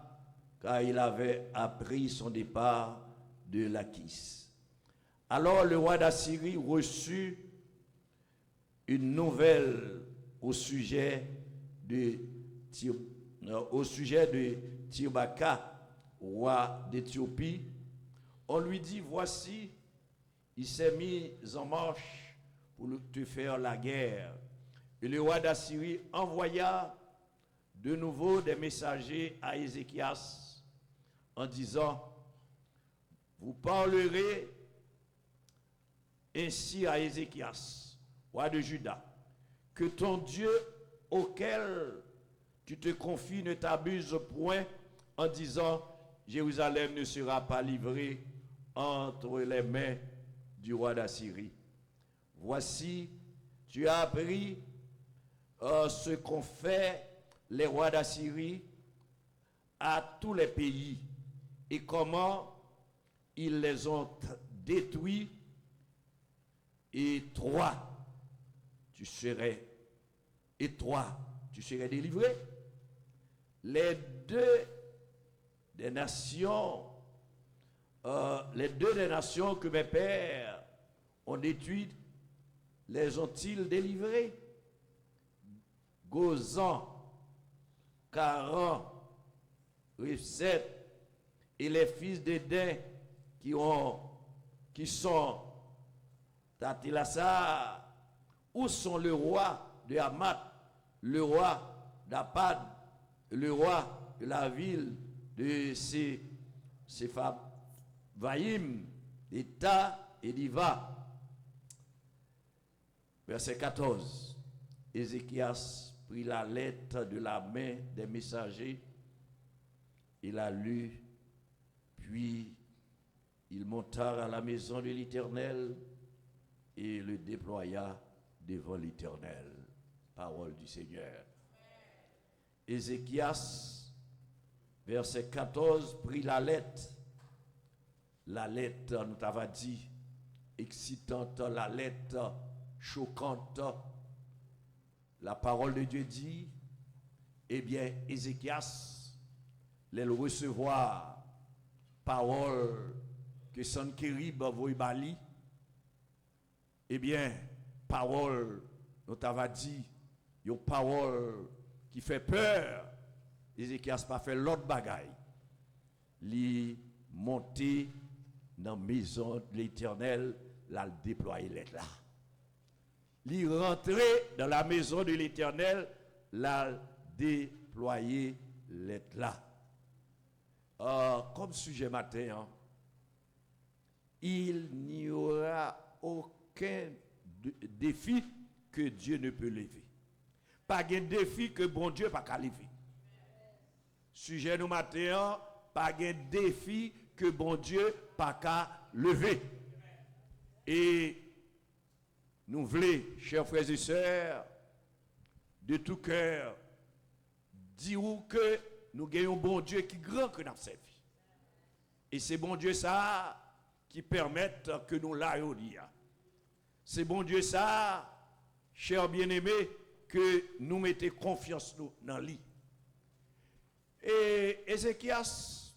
car il avait appris son départ de Lachis. Alors le roi d'Assyrie reçut une nouvelle au sujet de Tirbaka, roi d'Éthiopie. On lui dit, voici, il s'est mis en marche pour te faire la guerre. Et le roi d'Assyrie envoya de nouveau des messagers à Ézéchias en disant, vous parlerez ainsi à Ézéchias, roi de Juda, que ton Dieu auquel tu te confies ne t'abuse point en disant, Jérusalem ne sera pas livrée entre les mains du roi d'Assyrie. Voici, tu as appris ce qu'ont fait les rois d'Assyrie à tous les pays et comment ils les ont détruits. Et toi, tu serais délivré. Les deux des nations que mes pères ont détruites, les ont-ils délivrés? Gozan, Caran, Rifset et les fils d'Éden qui sont Tatilassa, où sont le roi de Hamath, le roi d'Apad, le roi de la ville de Sephavaïm, d'État et d'Iva. Verset 14. Ézéchias prit la lettre de la main des messagers, il la lut, puis il monta à la maison de l'Éternel et le déploya devant l'Éternel. Parole du Seigneur. Ézéchias, verset 14, prit la lettre, nous t'avons dit, excitante, la lettre choquante. La parole de Dieu dit, eh bien, Ézéchias, les recevoir, parole que Sankérib voit bali, eh bien, parole, nous t'avons dit, une parole qui fait peur. Ézéchias pas fait l'autre bagaille. Li monter dans la maison de l'Éternel, la déployer lettre là. Li rentrer dans la maison de l'Éternel, la déployer lettre là. Comme sujet matin, hein, il n'y aura aucun défi que Dieu ne peut lever. Pas de défi que bon Dieu pas qu'à lever. Sujet nous matin, pas de défi que bon Dieu pas qu'à lever. Et nous voulons, chers frères et sœurs, de tout cœur, dire que nous gagnons un bon Dieu qui est grand que nous servi. Et c'est bon Dieu ça qui permet que nous l'ayons dit. C'est bon Dieu ça, chers bien-aimés, que nous mettons confiance dans lui. Et Ézéchias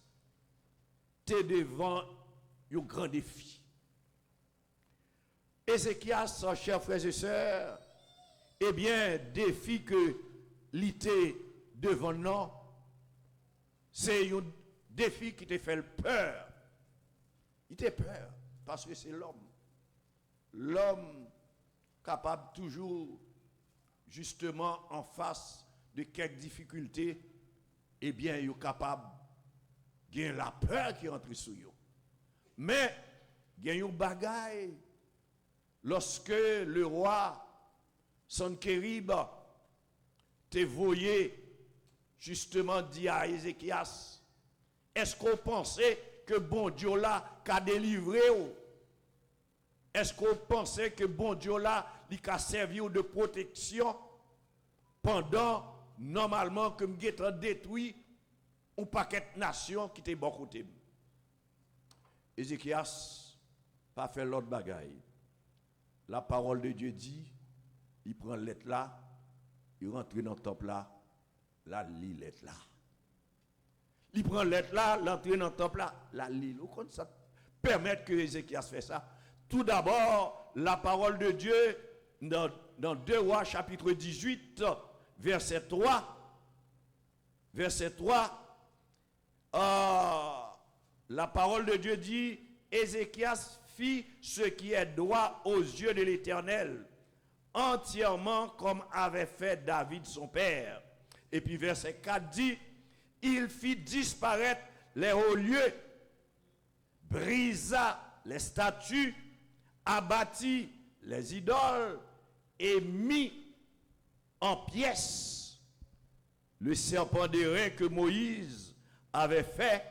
était devant un grand défi. Ézéchias, chers frères et sœurs, eh bien, défi que l'ité devant nous, c'est un défi qui te fait peur. Il te peur parce que c'est l'homme. L'homme capable toujours, justement, en face de quelques difficultés, eh bien, il est capable de gagner la peur qui entre sur lui. Mais, il y a une bagaille. Lorsque le roi Sankérib te voyé justement dit à Ézéchias, est-ce qu'on pensait que bon Dieu là qu'a délivré ou? Est-ce qu'on pensait que bon Dieu là il a servi de protection pendant normalement que nous avons détruit un paquet de nations qui étaient bon côté? Ézéchias pas fait l'autre bagaille. La parole de Dieu dit, il prend lettre là, il rentre dans le temple là, la lit lettre là. Il prend lettre là, l'entrée dans le temple là, la lit. Vous comprenez ça permettre que Ézéchias fait ça. Tout d'abord, la parole de Dieu dans 2 Rois chapitre 18 verset 3. Verset 3, la parole de Dieu dit, Ézéchias fit ce qui est droit aux yeux de l'Éternel, entièrement comme avait fait David son père. Et puis verset 4 dit, il fit disparaître les hauts lieux, brisa les statues, abattit les idoles et mit en pièces le serpent d'airain que Moïse avait fait,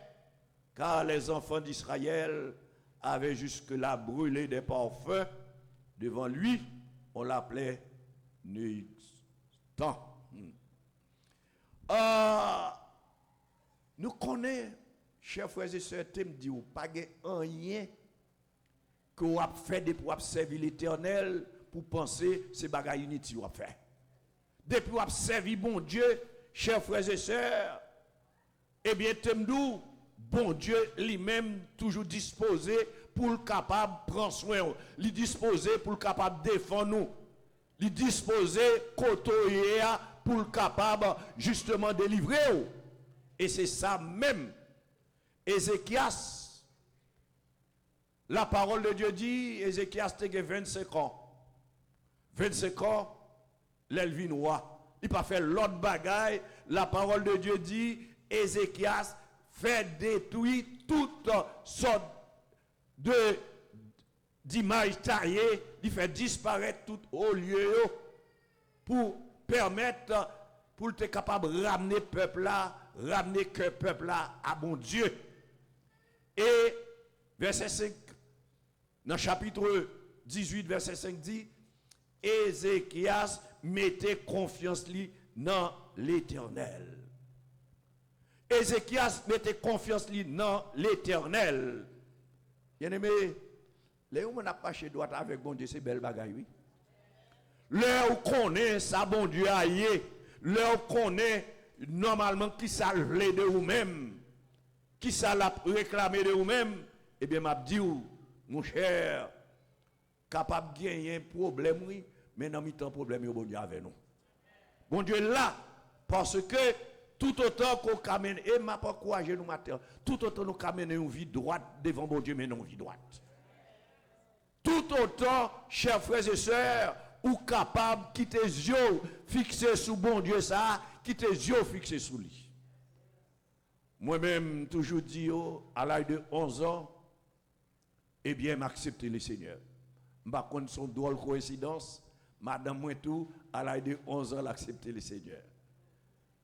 car les enfants d'Israël avaient jusque-là brûlé des parfums devant lui. On l'appelait Nuxtan. Nous connaissons, chers frères et sœurs, tu me dis, pas rien que vous avez fait pour servir l'Éternel, pour penser c'est bagaille inutile vous fait. Depuis vous avez servi bon Dieu, chers frères et sœurs, eh bien, Temdou, bon Dieu lui-même toujours disposé pour le capable de prendre soin, il disposé pour le capable de défendre nous, il disposé côtoyer pour le capable justement de délivrer. Et c'est ça même. Ézéchias, la parole de Dieu dit, Ézéchias a 25 ans. 25 ans, l'Elvin roi. Il n'a pas fait l'autre bagaille. La parole de Dieu dit, Ézéchias fait détruire toutes sortes d'images taillées. Il fait disparaître tout au lieu pour permettre, pour être capable de ramener le peuple là, ramener que peuple là à bon Dieu. Et verset 5, dans le chapitre 18, verset 5 dit, Ézéchias mettait confiance dans l'Éternel. Ézéchias mettait confiance dans l'Éternel. Bien aimé, les gens n'a pas chez droite avec bon Dieu, c'est belle bagaille, oui. L'heure où connaît ça, bon Dieu aïe, l'heure où connaît normalement qui ça voulait de vous-même, qui ça l'a réclamé de vous-même, eh bien, m'a dit, mon cher, capable de gagner un problème, oui, mais non, il y a un problème, bon Dieu avec nous. Bon Dieu là, parce que tout autant qu'on camène, et m'a pas encouragé nous matin, tout autant nous camène une vie droite devant bon Dieu, mais non une vie droite. Tout autant, chers frères et sœurs, ou capable de quitter les yeux fixés sur bon Dieu, ça, quitter les yeux fixés sur lui. Moi-même, toujours dit, à l'âge de 11 ans, eh bien, m'accepter le Seigneur. Je ne sais pas si c'est une drôle coïncidence, madame, moi tout, à l'âge de 11 ans, l'accepter le Seigneur.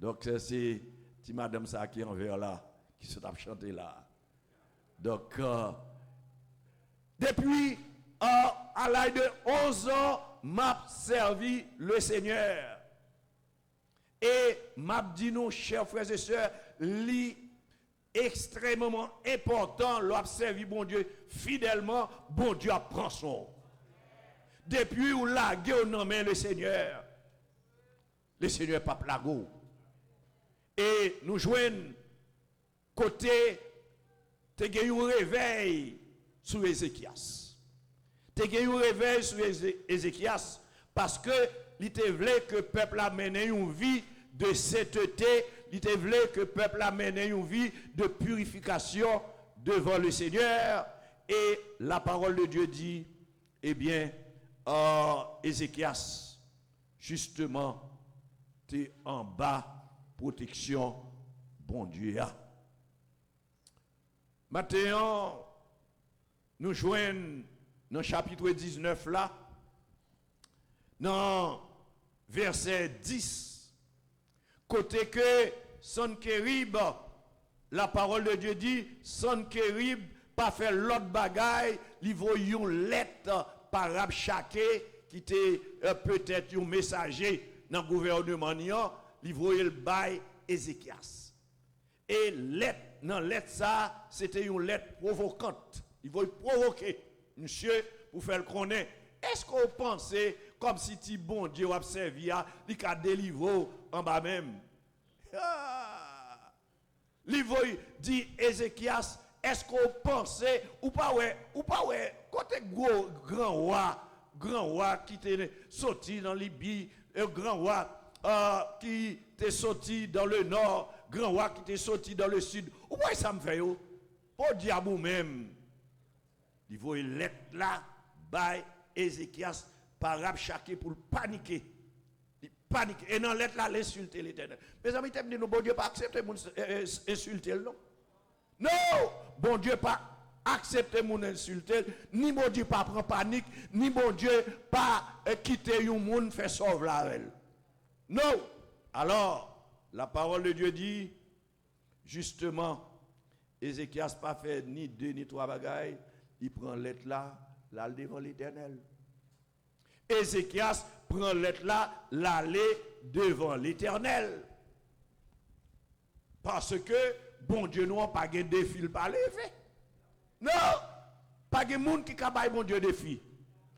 Donc, c'est madame ça qui est envers là, qui se tape chanter là. Donc, depuis, à l'âge de 11 ans, m'a servi le Seigneur. Et m'a dit nous, chers frères et sœurs, extrêmement important, l'a servi bon Dieu fidèlement, bon Dieu apprend son. Depuis où la gueule nommé le Seigneur pas plago. Et nous joignons côté, te gagné un réveil sur Ézéchias. Te gagné un réveil sur Ézéchias parce que il te voulait que le peuple a mené une vie de sainteté, il te voulait que le peuple a mené une vie de purification devant le Seigneur. Et la parole de Dieu dit, eh bien, Ézéchias, justement, tu es en bas, protection, bon Dieu. Maintenant, nous joignons dans le chapitre 19 là, dans verset 10, côté que Sankerib, la parole de Dieu dit, Sankerib pas fait l'autre bagaille, il voyait une lettre par Rabchaké, qui était peut-être un messager dans le gouvernement, il voyait le bail Ézéchias. Et dans lettre ça, c'était une lettre provocante. Il voulait provoquer monsieur pour faire le connaître. Est-ce qu'on pensait comme si ti bon Dieu a servi, il a délivré en bas même? Livre dit Ézéchias, est-ce qu'on pensait ou pas côté grand roi qui était sorti dans Libye, grand roi qui était sorti dans le nord, grand roi qui était sorti dans le sud. Ou pas ça me fait yo? Pour diable même. Il faut une lettre là by Ézéchias par Rabchaké pour paniquer. Il panique et dans lettre là l'insulter l'Éternel. Mes amis, t'as dit non bon Dieu pas accepter mon insulter non. Non, bon Dieu pas accepter mon insulter, ni bon Dieu pas prendre panique, ni bon Dieu pas quitter un monde faire sauver la elle. Non. Alors, la parole de Dieu dit justement Ézéchias pas fait ni deux ni trois bagailles, il prend lettre là devant l'Éternel. Ézéchias prend lettre là, l'aller devant l'Éternel. Parce que bon Dieu nous pas de défi pas lever. Non, pas de monde qui cabaye bon Dieu défi.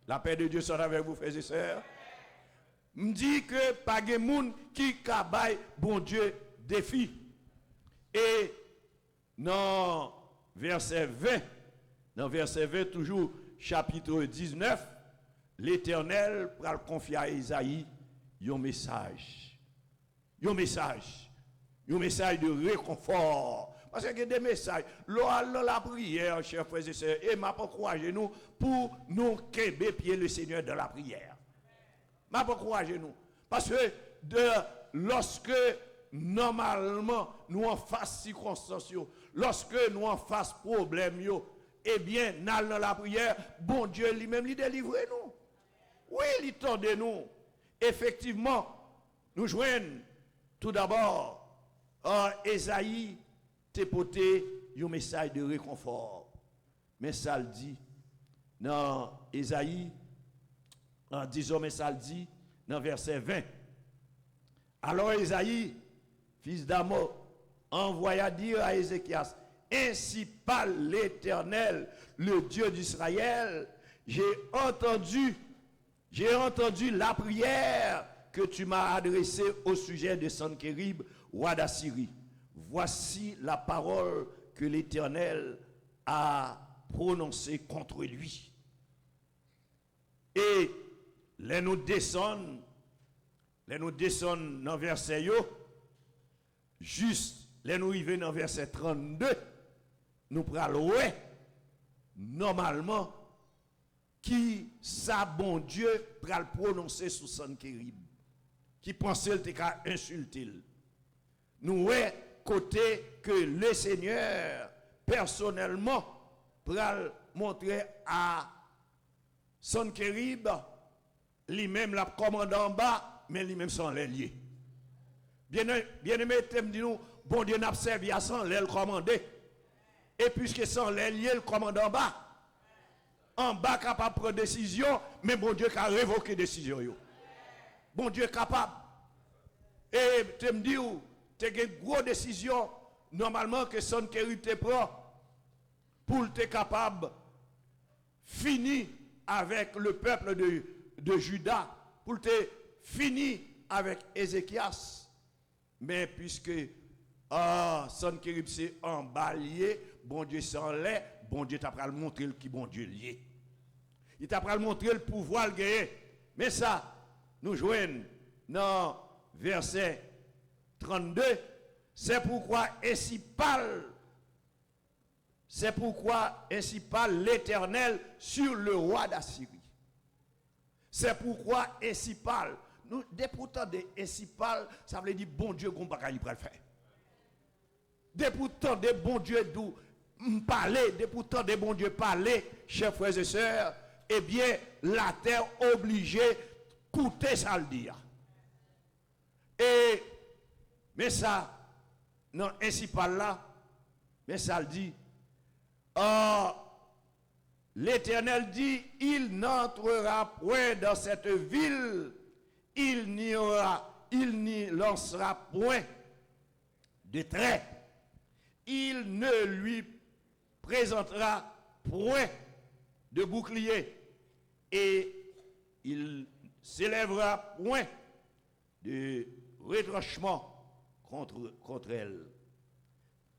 La paix de Dieu soit avec vous frères et sœurs. Me dit que pas de monde qui cabaye bon Dieu défi. Et dans verset 20 toujours chapitre 19, l'Éternel va confier à Isaïe un message de réconfort. Parce qu'il y a des messages. La prière, chers frères et sœurs, et m'a pas encouragé nous pour nous québer pied le Seigneur dans la prière. M'a pas encouragé nous. Parce que lorsque normalement nous en face circonstances, lorsque nous en face problème, eh bien, dans la prière, bon Dieu lui-même lui délivre nous. Oui, il tende nous. Effectivement, nous joignons tout d'abord Esaïe te porté un message de réconfort. Mais ça le dit dans Esaïe, disons, mais ça le dit dans verset 20. Alors Esaïe, fils d'Amos, envoya dire à Ézéchias, ainsi parle l'Éternel, le Dieu d'Israël, j'ai entendu la prière que tu m'as adressée au sujet de Sankérib, roi d'Assyrie. Voici la parole que l'Éternel a prononcée contre lui. Et les nous descendons dans verset juste, les nous arrivons dans verset 32, nous prenons normalement qui ça bon Dieu pral prononcer sous Sankérib, qui pensait qu'il était insulter. Nous côté que le Seigneur personnellement pral montrer à Sankérib lui-même la commande en bas, mais lui-même sans les liés. Bien aimé, thème dit nous, bon Dieu n'a servi à sans les commander. Et puisque sans les liés, le commande en bas. En bas capable de prendre décision, mais bon Dieu a révoqué décision. Bon Dieu est capable. Et tu me dis, tu as une grosse décision, normalement, que Sankérib te prend, pour être capable de finir avec le peuple de Juda, pour te finir avec Ézéchias. Mais puisque Sankérib s'est emballé, bon Dieu s'en l'est, bon Dieu t'a pas montrer qui bon Dieu lié. Il t'a pas montrer le pouvoir le gagner. Mais ça, nous joignons dans verset 32, c'est pourquoi ainsi parle l'Éternel sur le roi d'Assyrie. C'est pourquoi ainsi parle. Nous, dès pourtant de ainsi parle, ça veut dire bon Dieu qu'on pas le faire. Dès pourtant de bon Dieu d'où parler, dès pourtant de bon Dieu parler, chers frères et sœurs, eh bien la terre obligée coûter ça le dire. Et mais ça non ainsi parle là, mais ça le dit. L'Éternel dit, il n'entrera point dans cette ville, il n'y lancera point de trait, il ne lui présentera point de bouclier, et il s'élèvera point de retranchement contre elle.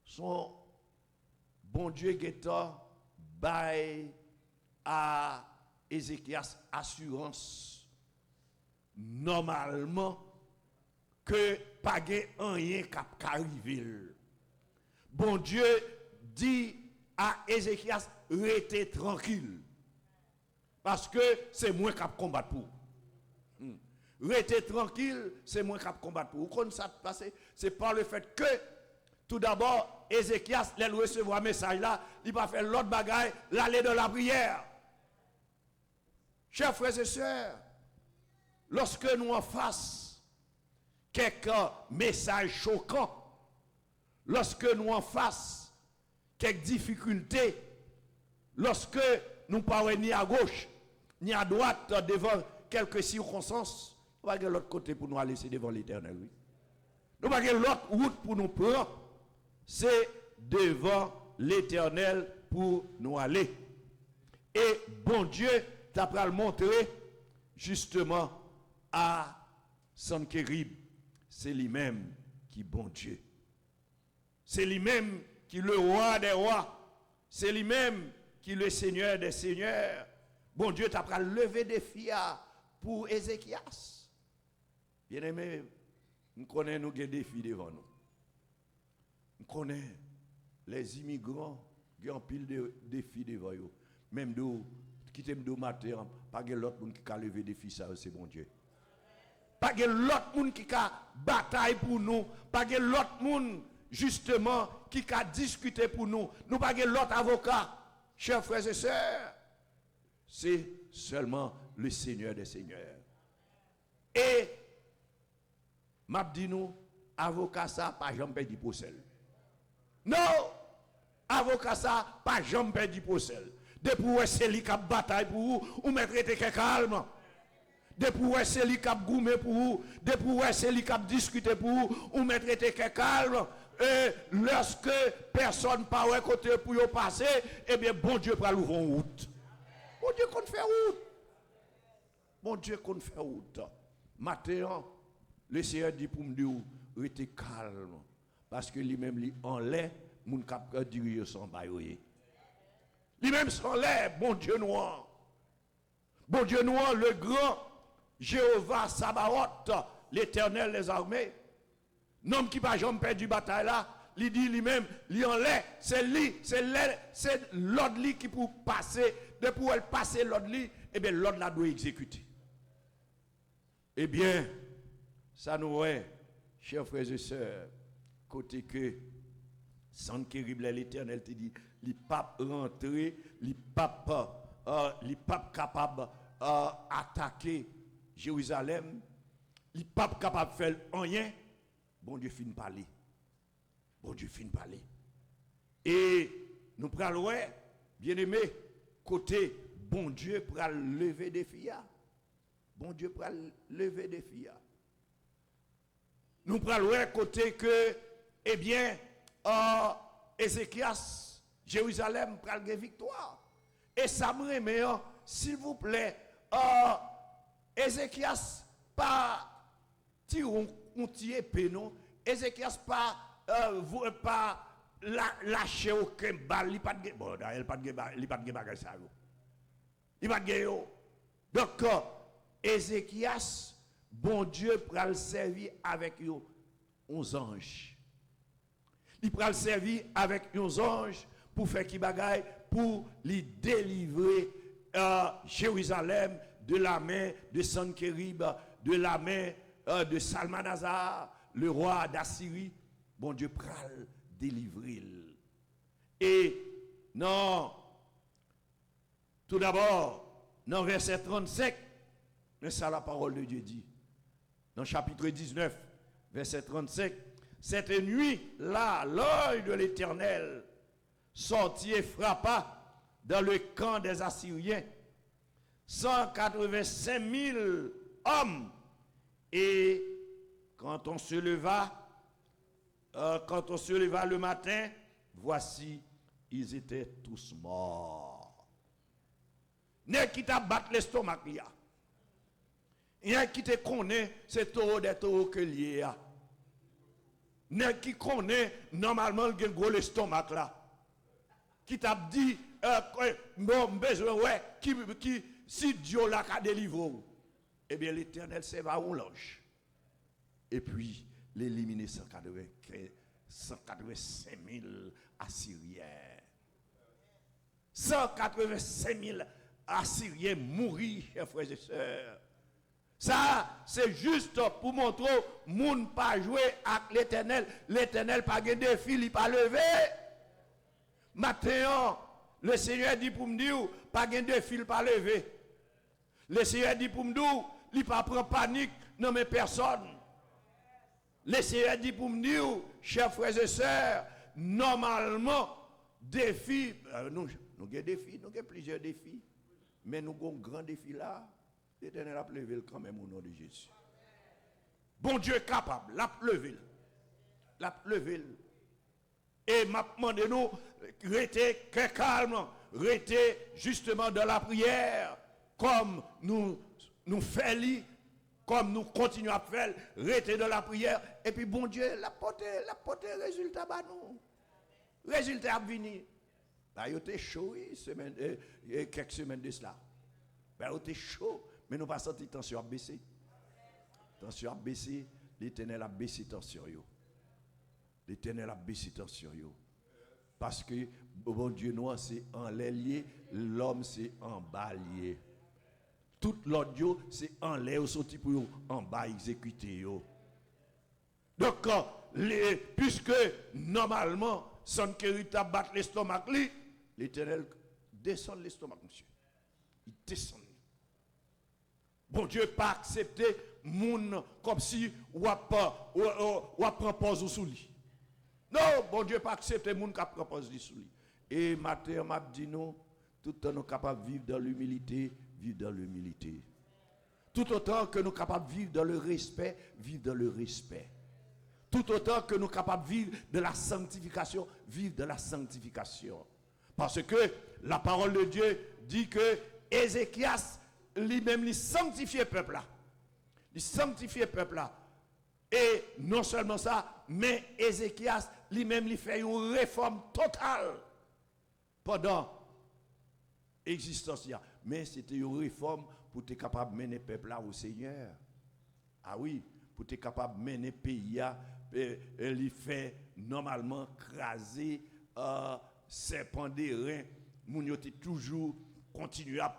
Son bon Dieu guetta bail à Ézéchias assurance normalement que pas rien cap arriver. Bon Dieu dit à Ézéchias restez tranquille parce que c'est moi qui combattre pour. Restez tranquille, c'est moi qui combattre pour. Vous connaissez ça passer, c'est par le fait que tout d'abord Ézéchias les recevoir message là, il va faire l'autre bagaille, l'aller dans la prière. Chers frères et sœurs, lorsque nous en face quelques messages choquants, lorsque nous en face quelques difficultés, lorsque nous ne parlons ni à gauche ni à droite devant quelques circonstances, nous n'avons pas l'autre côté pour nous aller, c'est devant l'Éternel. Oui. Nous n'avons pas l'autre route pour nous prendre, c'est devant l'Éternel pour nous aller. Et bon Dieu t'a le montrer justement à Sankérib. C'est lui-même qui est bon Dieu. C'est lui-même qui est le roi des rois. C'est lui-même qui est le Seigneur des seigneurs. Bon Dieu t'a levé des filles pour Ézéchias. Bien aimé, nous connaissons nous des défis devant nous. Nous connaissons les immigrants qui ont pile de défis devant eux. Même d'où qui t'aime de matin, pas que l'autre monde qui a levé des défis, ça c'est bon Dieu. Pas que l'autre monde qui a bataille pour nous, pas que l'autre monde justement qui a discuté pour nous, nous pas que l'autre avocat, chers frères et sœurs. C'est seulement le Seigneur des seigneurs. Et m'a dit nous avocat ça pas jamais perdu pour celle. Non, avocat ça pas jamais perdu pour celle. Depuis c'est lui qui a bataille pour vous, ou mettre quelqu'un calme. Depuis c'est lui qui a goumé pour vous, depuis c'est lui qui a discuté pour vous, ou mettre quelqu'un calme. Et lorsque personne pas au côté pour y passer, eh bien bon Dieu prend l'ouvrir en route. Bon Dieu qu'on fait route. Bon Dieu qu'on fait route. Maintenant, le Seigneur dit pour me dire, restez calme. Parce que lui-même, lui en l'air, mon cap diriger son bail. Lui-même sans l'air, bon Dieu noir. Bon Dieu noir, le grand Jéhovah Sabaoth, l'Éternel des armées. Nom qui pas jamais perdu bataille là, il dit lui-même, lui en l'air, c'est l'autre lit qui pour passer, de pour elle passer l'autre lit, et bien l'autre là doit exécuter. Eh bien, ça nous est, chers frères et sœurs, côté que Sankérib l'Éternel te dit, les papes rentrés, les papes capables d'attaquer Jérusalem, les papes capables de faire rien. Bon Dieu finit parler. Bon Dieu finit parler. Et nous prenons, bien aimé, côté bon Dieu pour lever des filles. Bon Dieu pour lever des filles. Nous prenons côté que, eh bien, Ézéchias, Jérusalem pral gen victoire. Et ça me remet, s'il vous plaît, Ézéchias pas tire un tiers pénon. Ézéchias pas lâcher aucun balle, il pas de bon, il pas de bagage ça. Il pas de donc Ézéchias, bon Dieu pral servir avec 11 anges. Il pral servir avec 11 anges pour faire qui bagaille pour lui délivrer Jérusalem de la main de Sankérib, de la main de Salmanazar, le roi d'Assyrie. Bon Dieu pral délivrer. Et non, tout d'abord, dans verset 35, c'est ça la parole de Dieu dit. Dans chapitre 19, verset 35, cette nuit-là, l'œil de l'Éternel sortit et frappa dans le camp des Assyriens 185 000 hommes. Et quand on se leva le matin, voici, ils étaient tous morts. N'est qui t'a battu l'estomac, il y a qui te connaît, c'est taureau des taureaux que lié. Nèg qui connaît normalement le gros l'estomac là. Qui t'a dit bon besoin ouais qui si Dieu l'a ka délivrer. Eh bien l'Éternel c'est va ou l'ange. Et puis l'éliminer 185 000 Assyriens. 185 000 Assyriens mourir, chers frères et sœurs. Ça, c'est juste pour montrer que moun pas jouer avec l'Éternel. L'Éternel pas de défi, il pas levé. Maintenant, le Seigneur dit pour me dire, pas de défi, il pas levé. Le Seigneur dit pour me dire, il pas prendre panique, non mais personne. Le Seigneur dit pour me dire, chers frères et sœurs, normalement, défi, nous avons des défis, nous avons plusieurs défis, mais nous avons un grand défi là. L'Éternel a levé quand même au nom de Jésus. Bon Dieu est capable, l'a levé. L'a levé. Et m'a demandé nous, rester calme, rester justement dans la prière, comme nous faisons, comme nous continuons à faire, rester dans la prière. Et puis bon Dieu, la porté résultat à nous. Résultat à venir. Bah, il était chaud, quelques semaines de cela. Bah, il était chaud. Mais nous pas senti tension à baisser. Tension a baissé, l'Éternel a baissé tension. L'Éternel a baissé tension. Parce que bon Dieu noir c'est en l'ailier, l'homme c'est en bas lié. Tout l'audio c'est en l'air au sorti pour en bas exécuter. Donc puisque normalement son kérita bat l'estomac l'Éternel descend l'estomac monsieur. Il descend. Bon Dieu pas accepté moun comme si ou prend pause sous lui. Non, bon Dieu pas accepté moun qui prend pause sous lui. Et matin m'a dit non, tout le temps nous capables de vivre dans l'humilité, vivre dans l'humilité. Tout autant que nous capables de vivre dans le respect, vivre dans le respect. Tout autant que nous capables de vivre de la sanctification, vivre de la sanctification. Parce que la parole de Dieu dit que Ézéchias lui-même, il sanctifie le peuple là. Il sanctifie le peuple là. Et non seulement ça, mais Ézéchias lui-même, il fait une réforme totale pendant l'existence. Mais c'était une réforme pour être capable de mener le peuple là au Seigneur. Ah oui, pour être capable de mener le pays là, il fait normalement craser serpent des reins. Moun yo toujours continuer à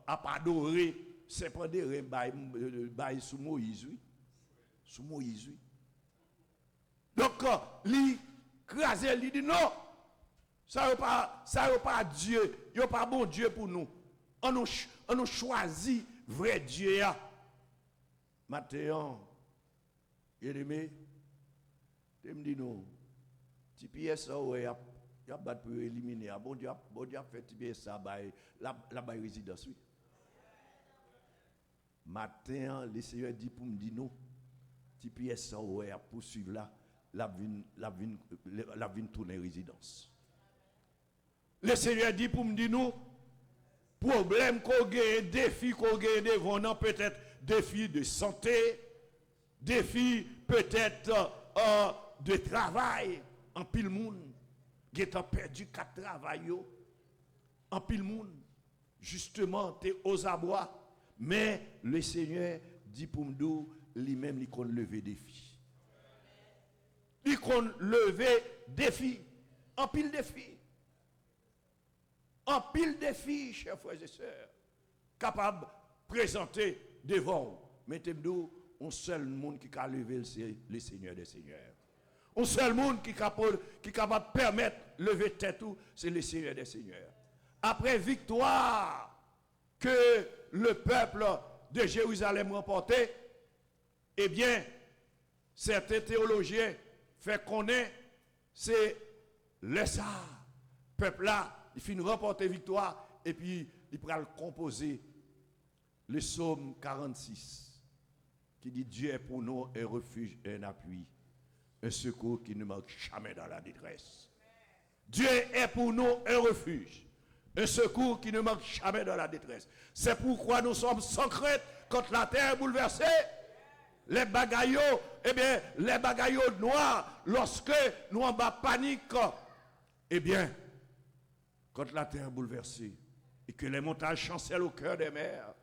adorer, c'est pas des reins sous Moïse, oui. Sous Moïse, oui. Donc, lui, crasé, il dit non, ça n'est pas Dieu, il n'y a pas bon Dieu pour nous. On nous choisit vrai Dieu. Maintenant, il aimé, il me dit non, petit pièce, il y a pas pour éliminer. Bon Dieu a fait petit pièce, ça, la résidence, oui. Matin, le Seigneur dit pour me dire non. Petit pièce ça ouais à poursuivre là, la vine tourner résidence. Le Seigneur dit pour me dire non. Problème qu'on gagne, défi qu'on gagne devant nous, peut-être défi de santé, défi peut-être de travail. En pile monde, qui a perdu 4 travail en pile monde. Justement, tu es aux abois. Mais le Seigneur dit pour nous, lui-même, il compte lever défi. Il compte lever défi. En pile défi. En pile défi, chers frères et sœurs. Capable de présenter devant vous. Mettez-nous, un seul monde qui a levé le Seigneur des Seigneurs. Un seul monde qui est capable de permettre de lever tête, c'est le Seigneur des Seigneurs. Après victoire que le peuple de Jérusalem remporté, eh bien, certains théologiens font connaître, c'est le ça. Peuple là, il finit remporter victoire, et puis il pourra composer le psaume 46, qui dit Dieu est pour nous un refuge et un appui, un secours qui ne manque jamais dans la détresse. Dieu est pour nous un refuge. Un secours qui ne manque jamais dans la détresse. C'est pourquoi nous sommes sans crainte quand la terre est bouleversée. les bagaillots, eh bien, les bagaillots noirs, lorsque nous en bas panique, eh bien, quand la terre est bouleversée et que les montagnes chancellent au cœur des mers,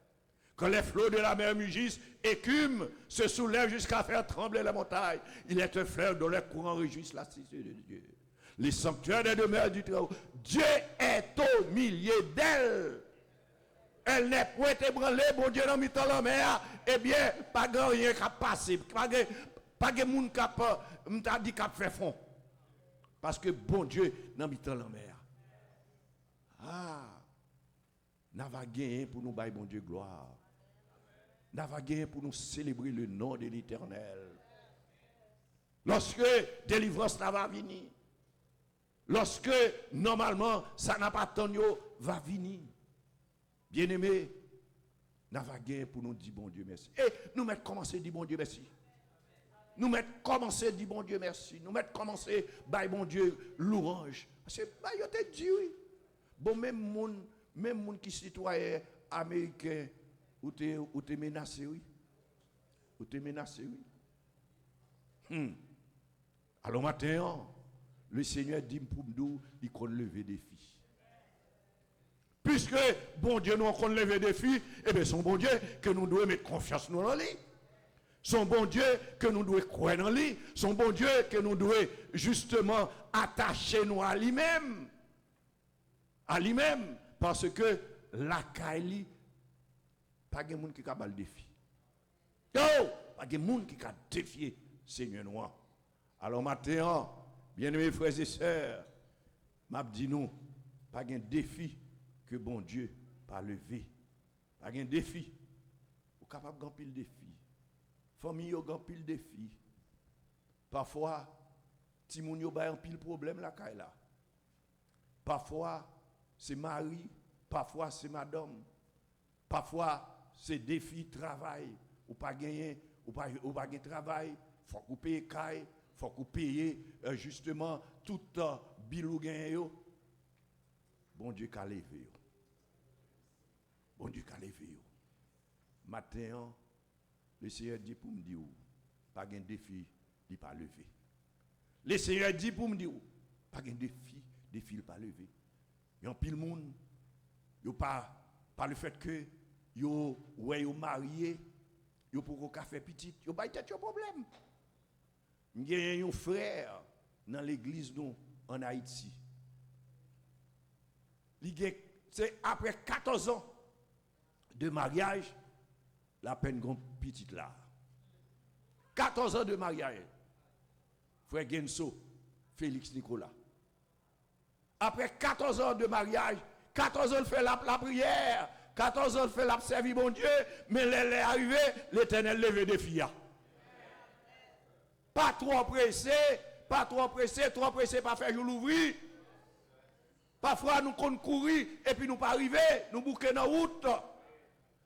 quand les flots de la mer mugissent, écument, se soulèvent jusqu'à faire trembler les montagnes, il est un fleuve dont les courants réjouissent la cité de Dieu. Les sanctuaires des demeures du Très-Haut, Dieu est au milieu d'elles. Elle n'est point ébranlée, bon Dieu, dans mi-temps la mer, eh bien, pas grand rien qui a passé, pas de monde qui a dit qu'il a fait fond. Parce que bon Dieu, dans mi-temps la mer. Ah, n'a pas gagné pour nous bailler bon Dieu gloire. N'a pas gagné pour nous célébrer le nom de l'Éternel. Lorsque délivrance va venir, lorsque normalement ça n'a pas attendu va venir. Bien-aimé, n'a pas gagné pour nous dire bon Dieu merci. Et nous mettons commencer à dire bon Dieu merci. Nous mettons commencer à dire bon Dieu merci. Nous mettons commencer à bon Dieu louange. Parce que bah yo te dit oui. Bon même monde qui citoyen américain ou te menacé oui. Ou te menacé oui. Alors maintenant, le Seigneur dit pour nous, il qu'on lever des filles. Puisque bon Dieu nous qu'on lever des filles, eh bien son bon Dieu que nous devons mettre confiance nous dans lui. Son bon Dieu que nous devons croire dans lui. Son bon Dieu que nous devons justement attacher nous à lui-même. À lui-même. Parce que la Kaili, pas de monde qui a le défi. Pas de monde qui a défié Seigneur noir. Alors maintenant, bien-aimés frères et sœurs, m'a dit nous, pas de défi que bon Dieu pas levé. Pas de défi. Vous capable de gagner le défi. Famille yo gagner le défi. Parfois, ti moun yo ba un pile problème la kay la. Parfois, c'est mari, parfois c'est madame. Parfois, c'est défi travail ou pas gagner ou pas gagner travail, faut qu'on paye kay, faut qu'on paye justement tout bill ou gagne yo. Bon Dieu qu'a levé yo. Bon Dieu qu'a levé yo. Matin, le Seigneur dit pour me dire, pas de défi, il pas levé. Le Seigneur dit pour me dire, pas de défi, il pas levé. Il y a pile monde, yo pas le fait que yo marié, yo pour qu'on fait petit, yo pas tête problème. Il y a un frère dans l'église nous en Haïti. C'est après 14 ans de mariage, la peine grand petite là. 14 ans de mariage. Frère Genso, Félix Nicolas. Après 14 ans de mariage, 14 ans il fait la prière, 14 ans il fait la servir bon Dieu, mais elle est arrivé, l'Éternel levé des filles. Pas trop pressé, trop pressé, pas faire jour l'ouvrir. Parfois nous comptons courir et puis nous pas arriver, nous bouquer dans la route.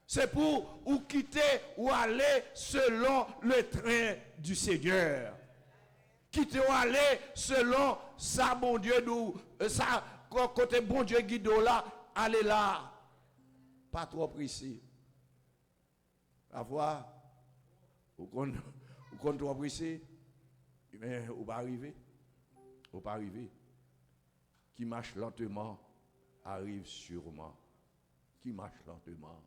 C'est pour ou quitter ou aller selon le train du Seigneur. Quitter ou aller selon ça, bon Dieu, nous, ça, côté bon Dieu guide là, allez là. Pas trop pressé. Parfois, ou qu'on trop pressé, mais ou pas arriver. Ou pas arriver. Qui marche lentement arrive sûrement. Qui marche lentement.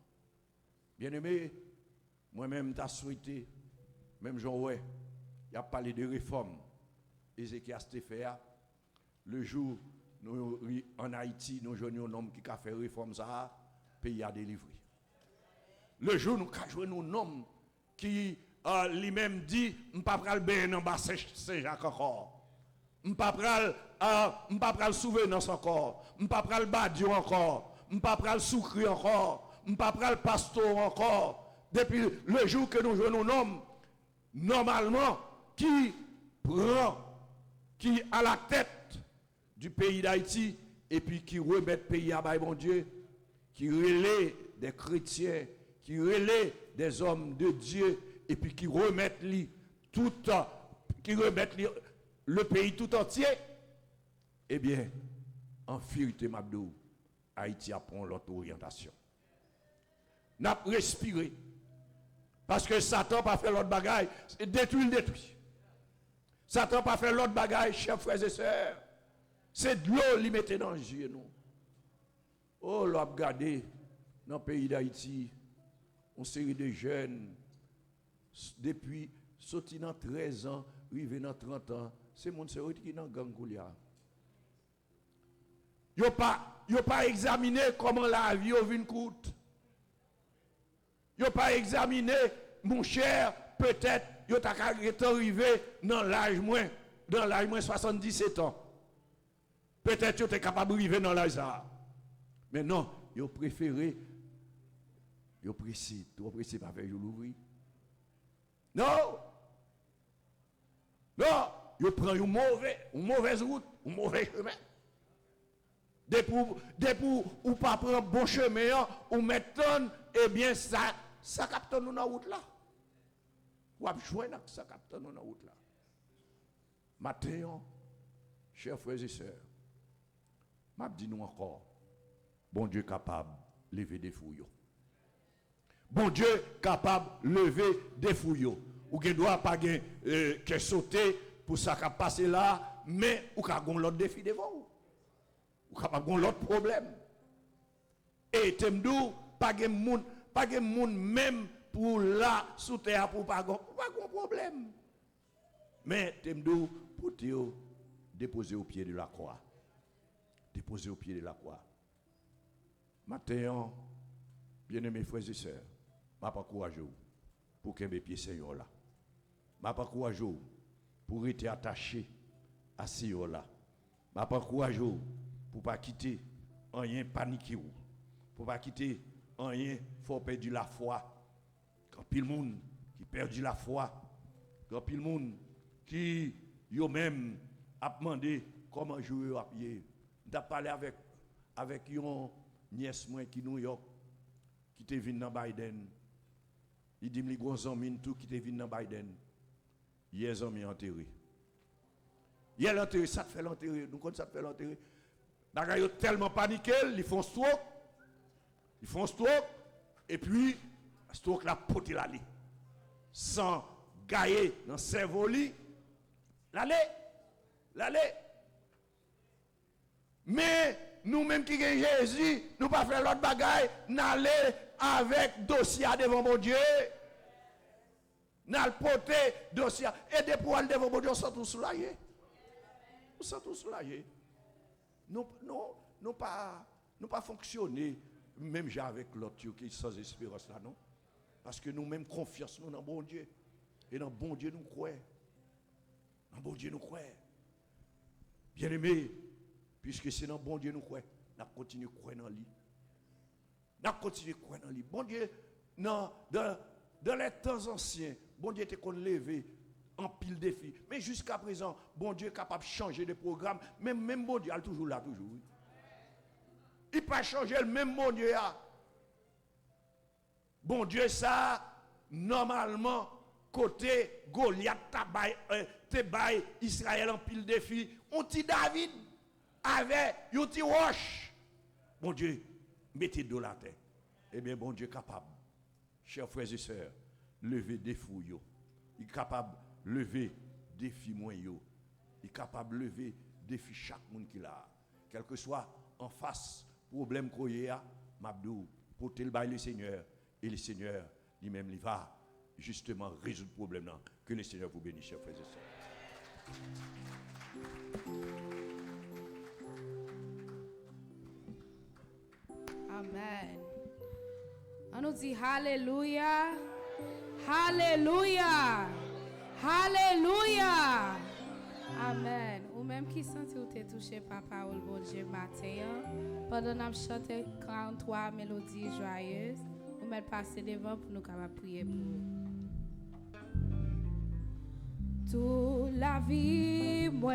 Bien-aimé, moi-même, t'as souhaité, même Jean-Oué, il a parlé de réforme. Ézéchias Stéphère, le jour nous, en Haïti, nous jouons un homme qui a fait réforme, ça, le pays a délivré. Le jour nous avons joué un homme qui lui-même dit, je ne vais pas prendre le en bas Saint-Jacques encore. Je ne vais pas prendre le souvenance encore. Je ne vais pas prendre le badiou encore. Je ne vais pas prendre le sucre encore. Je ne vais pas prendre le pasteur encore. Depuis le jour que nous jouons un homme, normalement, qui à la tête du pays d'Haïti, et puis qui remet le pays à bon Dieu, qui relaie des chrétiens, qui relaie des hommes de Dieu, et puis qui remettent le pays tout entier, eh bien, en vérité, Mabdou, Haïti apprend l'autre orientation. N'a respiré. Parce que Satan pas fait l'autre bagaille, détruit le détruit. Satan pas fait l'autre bagaille, chers frères et sœurs. C'est de l'eau qui mettait dans les yeux. Oh, l'on a regardé dans le pays d'Haïti, une série de jeunes, depuis sorti dans 13 ans, arrivé dans 30 ans, c'est mon série qui est dans Gangoulia. Ils n'ont pas examiné comment la vie vient coûte. Ils n'ont pas examiné, mon cher, peut-être, ils ont arrivé dans l'âge moins 77 ans. Peut-être qu'ils étaient capables d'arriver dans l'âge ça. Mais non, ils ont préféré, ils ont pressé, trop pressé pour faire l'ouvrir. Non! Non! Ils prennent une mauvaise route, un mauvais chemin. Depuis ou pas prendre bon chemin, ou mettre eh bien ça capte nous dans la route là. Ou à joindre ça capte nous dans la route là. Matin, chers frères et sœurs, m'a dit nous encore, bon Dieu capable de lever des fouilles. Bon Dieu capable de lever des fouilles. Ou ne doit pas que sauter pour ça qui passe là, mais ou ka gon l'autre défi devant vous. Ou capable gon l'autre problème. Et temdou pas de monde même pour là sous terre pour pas gon problème. Mais temdou pour te déposer au pied de la croix. Déposer au pied de la croix. Matin, bien-aimés frères et sœurs, m'a pas courageux pour que mes pieds Seigneur là. M'a pas courageux pour être attaché à Seigneur là. M'a pas courageux pour pas quitter rien paniquer ou. Pour pas quitter rien faut perdre la foi. Quand pile monde qui perdu la foi, quand pile monde qui yo même a demandé comment jouer à pied. J'ai parlé avec une nièce moi qui New York qui était venu dans Biden. Il dit, les gros amis, tout qui te venu dans Biden. Hier, les amis enterré. Hier, l'enterré, ça te fait l'enterré. Nous, quand ça te fait l'enterré, ils ont tellement paniqué, ils font stroke. Ils font stroke. Et puis, stroke la pote l'allée. Sans gailler dans le cerveau, l'allée. Mais, nous-mêmes qui avons Jésus, nous ne pas faire l'autre bagaille, n'aller avec dossier devant mon Dieu. N'al porter dossier. Et des pour aller devant mon Dieu, on s'en tous soulagés. On s'en tous soulagés. Nous pas fonctionner, même avec l'autre qui est sans espérance là, non? Parce que nous-mêmes confiance nous dans bon Dieu. Et dans bon Dieu nous croyons. Dans bon Dieu nous croyons. Bien-aimés, puisque c'est dans bon Dieu nous croyons, nous continuons à croire dans lui. Nous continuons à croire dans lui. Bon Dieu, dans les temps anciens, bon Dieu était qu'on levé en pile défi. Mais jusqu'à présent, bon Dieu est capable de changer de programme. Même bon Dieu, il est toujours là, toujours. Il ne peut pas changer le même bon Dieu. Bon Dieu, ça, normalement, côté Goliath, Tebaï, Israël en pile défi, on dit David avait un petit roche. Bon Dieu, mettez de la terre. Eh bien, bon Dieu est capable, chers frères et sœurs, lever des fouilles. Il est capable de lever des filles moyens. Il est capable de lever des filles chaque monde qu'il a. Quel que soit en face, problème qu'on y a, Mabdou, porter le bail le Seigneur. Et le Seigneur, lui-même, il va justement résoudre le problème. Là. Que le Seigneur vous bénisse, chers frères et sœurs. Amen. On nous dit Alléluia. Alléluia. Alléluia. Amen. Ou même qui senti ou te touché par parole bon Dieu matin, pendant que nous chantons 43 mélodies joyeuses, ou même passer devant pour nous capables prier pour vous. Toute la vie, moi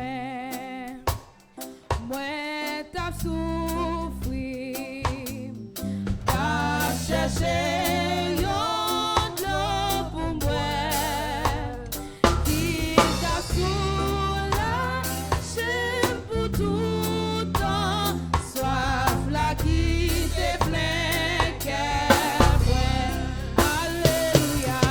t'as souffri, t'as cherché yon l'eau pour moi, qui t'a soulagé pour tout temps, soif là qui te plein cœur, Alléluia.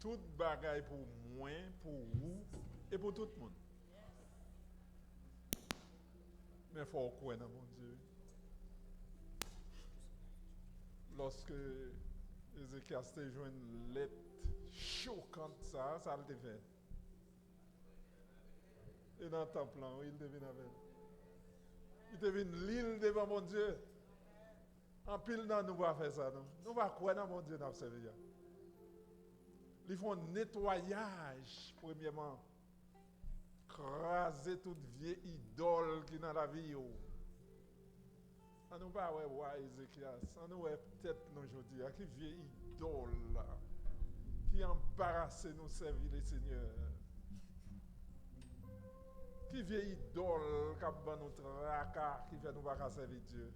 Toute bagaille pour moi, pour vous et pour tout le monde. Mais il faut croire dans mon Dieu. Lorsque Ézéchias a joué une lettre choquante, ça le fait. Et dans le temple, il devine avec. Il devine l'île devant mon Dieu. En pile, non, nous va faire ça. Nous va croire dans mon Dieu dans ce service. Ils font nettoyage, premièrement. Craser toute vieille idole qui est dans la vie. On nous va voir Ézéchias. On nous va peut-être nous aujourd'hui. Qui vieille idole là, qui embarrasse nous servir les seigneurs. Qui vieille idole qui a notre tracas, qui fait nous pas servir Dieu.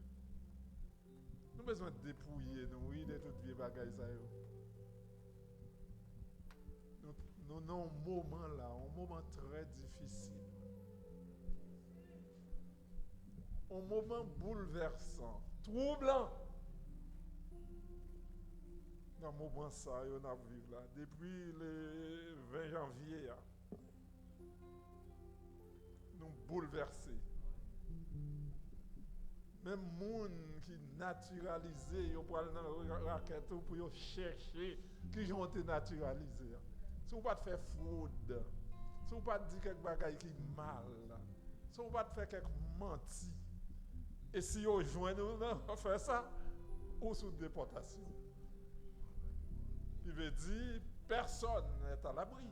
Nous avons besoin de dépouiller nous, oui, de toutes vieilles bagailles. Nous avons un moment là, un moment très difficile. Un moment bouleversant, troublant. Dans le moment ça, on a vécu là, depuis le 20 janvier, nous bouleversés. Même les gens qui naturalisés, ils prennent dans la raquette pour chercher qui ont été naturalisés. Si vous ne pas faire fraude, si vous ne pas dire quelque chose qui est mal, si vous ne pas faire quelque menti, et si vous joignez nous, on fait ça, ou sous déportation. Il veut dire personne n'est à l'abri.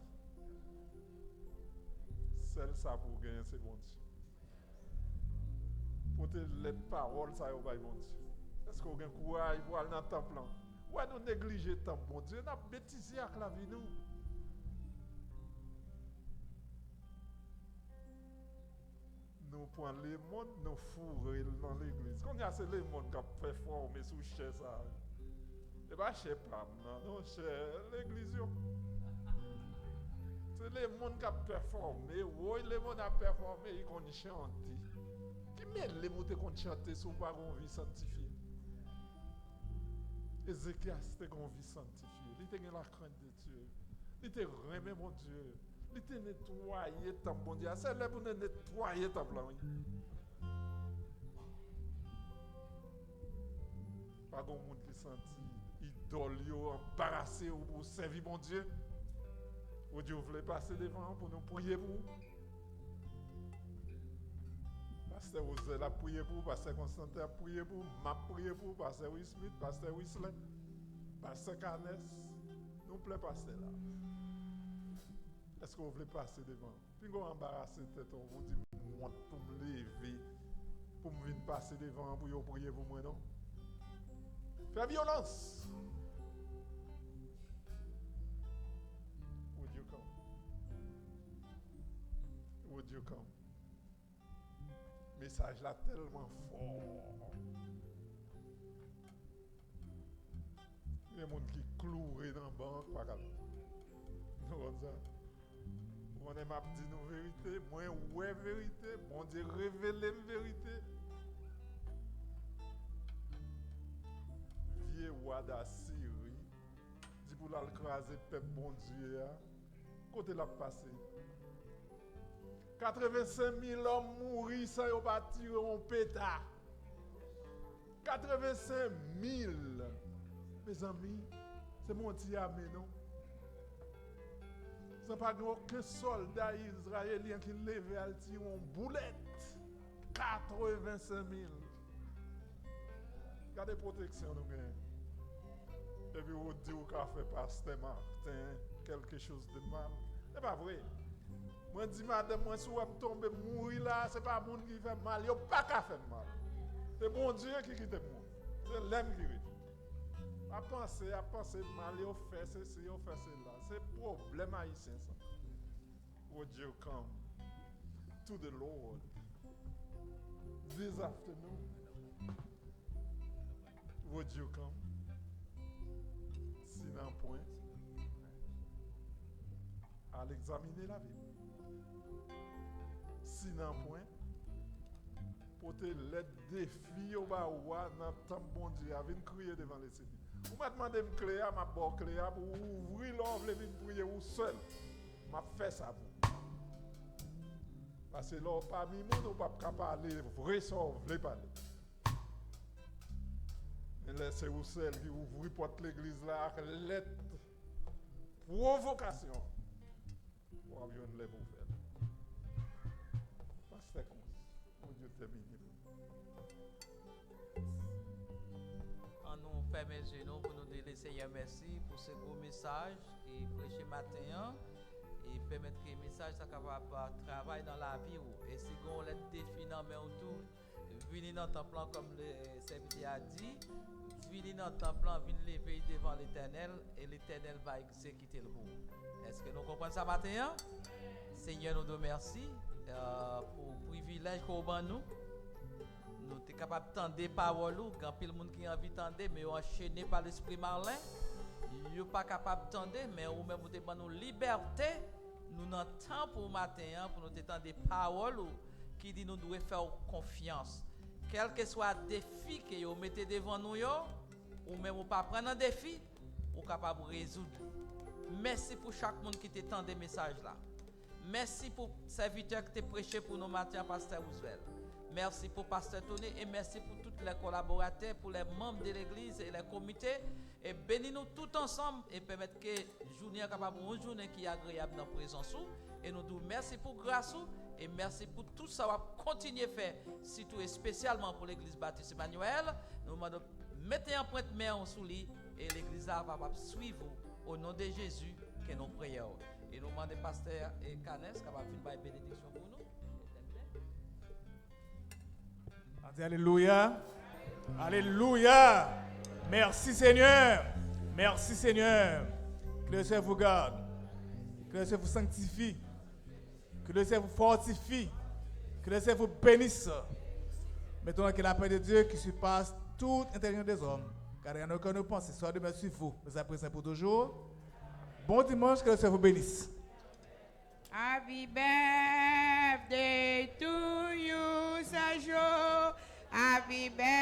Celle ça pour gagner, c'est bon Dieu. Pour te les paroles, ça va bon Dieu. Est-ce qu'on a courage pour aller dans le temple? Ouais, nous négliger le temple, bon Dieu. Nous avons bêtisé avec la vie, nous. Nous prenons les mondes, nous fourrons dans l'église. Quand il y a ces mondes qui ont performé sous chaise, ça. Et pas chez Pam, non, chez l'église. C'est les mondes qui ont performé. Oui, les mondes qui ont performé, ils ont chanté. Qui met les mots qui ont chanté sur pas une vie sanctifiée? Ézéchias, c'était une vie sanctifiée. Il était la crainte de Dieu. Il était remis, mon Dieu. Il était nettoyé, ton bon Dieu. C'est là pour nettoyer ton plan. Pas de monde qui sentit idole, embarrassé pour servir mon Dieu. Ou Dieu voulait passer devant pour nous prier pour vous. Pasteur Ozel a prié pour vous, Pasteur Constantin a prié pour vous, m'a prié pour vous, Pasteur Will Smith, Pasteur Whistler, Pasteur Carnes. Nous plaît passer là. Est-ce que vous voulez passer devant? Puis vous embarrassez tête, vous dites, moi pour me lever, pour me venir passer devant, pour vous prier pour moi, non? Fais violence! Would you come? Would you come? Message là tellement fort. Il y a des gens qui clouent dans la banque, pas grave. On est m'a dit nos vérités, moi ouais vérité, bon Dieu révélez la vérité. Vieux roi d'Assyrie, dit pour l'écraser peuple bon Dieu, côté l'a passé. 85 000 hommes mourent sans yon pas tirer un pétard. 85 000. Mes amis, c'est mon petit ami, non? Ce n'est pas aucun soldat israélien qui lève à tirer une boulette. 85 000. Regardez la protection, nous gagnons. Et puis vous dites qu'on a fait pasteur Martin quelque chose de mal. Ce n'est pas vrai. Moi, je dis, madame, moi, si vous tombez mourir là, ce n'est pas le monde qui fait mal. Il n'y a pas qu'à faire mal. C'est bon Dieu qui quitte moi. C'est l'homme qui quitte. À penser mal, il fait ceci, il fait cela. C'est le problème haïtien, ça. Would you come to the Lord this afternoon? Would you come? Sinon, point. À l'examiner la Bible. Sinon, point. Pour te les défis au bas dans le temps bon Dieu, avec crier devant les Seigneurs. Vous m'avez demandé de clé, m'a bon clé pour ouvrir l'ouvre et venir prier ou seul. M'a fait ça pour. Parce que là, parmi nous, nous ne pouvons pas parler vrai sans vrai parler. Mais là, c'est vous seul qui ouvre porte l'église là avec lettre provocation. Pour avoir une lettre ouverte. Parce que c'est comme ça. Mon Dieu termine. En nous fermer les genoux pour nous dire Seigneur merci pour ce beau message et prêcher matin et permettre que le message soit capable de travailler dans la vie. Et si on les défi dans mais autour, venir dans le temple comme le serviteur a dit, venir dans le temple, venir lever devant l'Éternel et l'Éternel va exécuter le mot. Est-ce que nous comprenons ça matin? Seigneur, nous te remercions pour le privilège qu'on a nous. Nous sommes capables d'entendre des paroles, quand il y a des gens qui ont envie d'entendre, mais enchaînés par l'esprit malin. Ils ne sont pas capables d'entendre, mais nous même nous avons une liberté. Nous avons temps pour le matin, pour nous entendre des paroles qui disent que nous devons faire confiance. Quel que soit le défi que vous mettez devant nous, ou même vous pas prendre un défi, vous êtes capable de résoudre. Merci pour chaque monde qui t'entend des messages là. Merci pour le serviteur qui t'a prêché pour nos matins, Pasteur Roosevelt. Merci pour Pasteur Tony et merci pour tous les collaborateurs, pour les membres de l'église et les comités. Et bénis-nous tous ensemble et permettre que la journée capable une journée qui est agréable dans la présence. Et nous disons merci pour grâce et merci pour tout ça va continuer à faire, surtout et spécialement pour l'église Baptiste Emmanuel. Nous demandons mettez en pointe main sous lui et l'église va suivre au nom de Jésus que nous prions. Et nous demandons Pasteur et Canes qui va faire une bénédiction pour nous. Alléluia. Alléluia. Merci Seigneur. Merci Seigneur. Que le Seigneur vous garde. Que le Seigneur vous sanctifie. Que le Seigneur vous fortifie. Que le Seigneur vous bénisse. Mettons que la paix de Dieu qui surpasse toute intelligence des hommes. Car il y en a aucun nous pense. Soit demain sur vous. Nous apprécions pour toujours. Bon dimanche. Que le Seigneur vous bénisse. Happy birthday to you, Sergio. Happy birthday.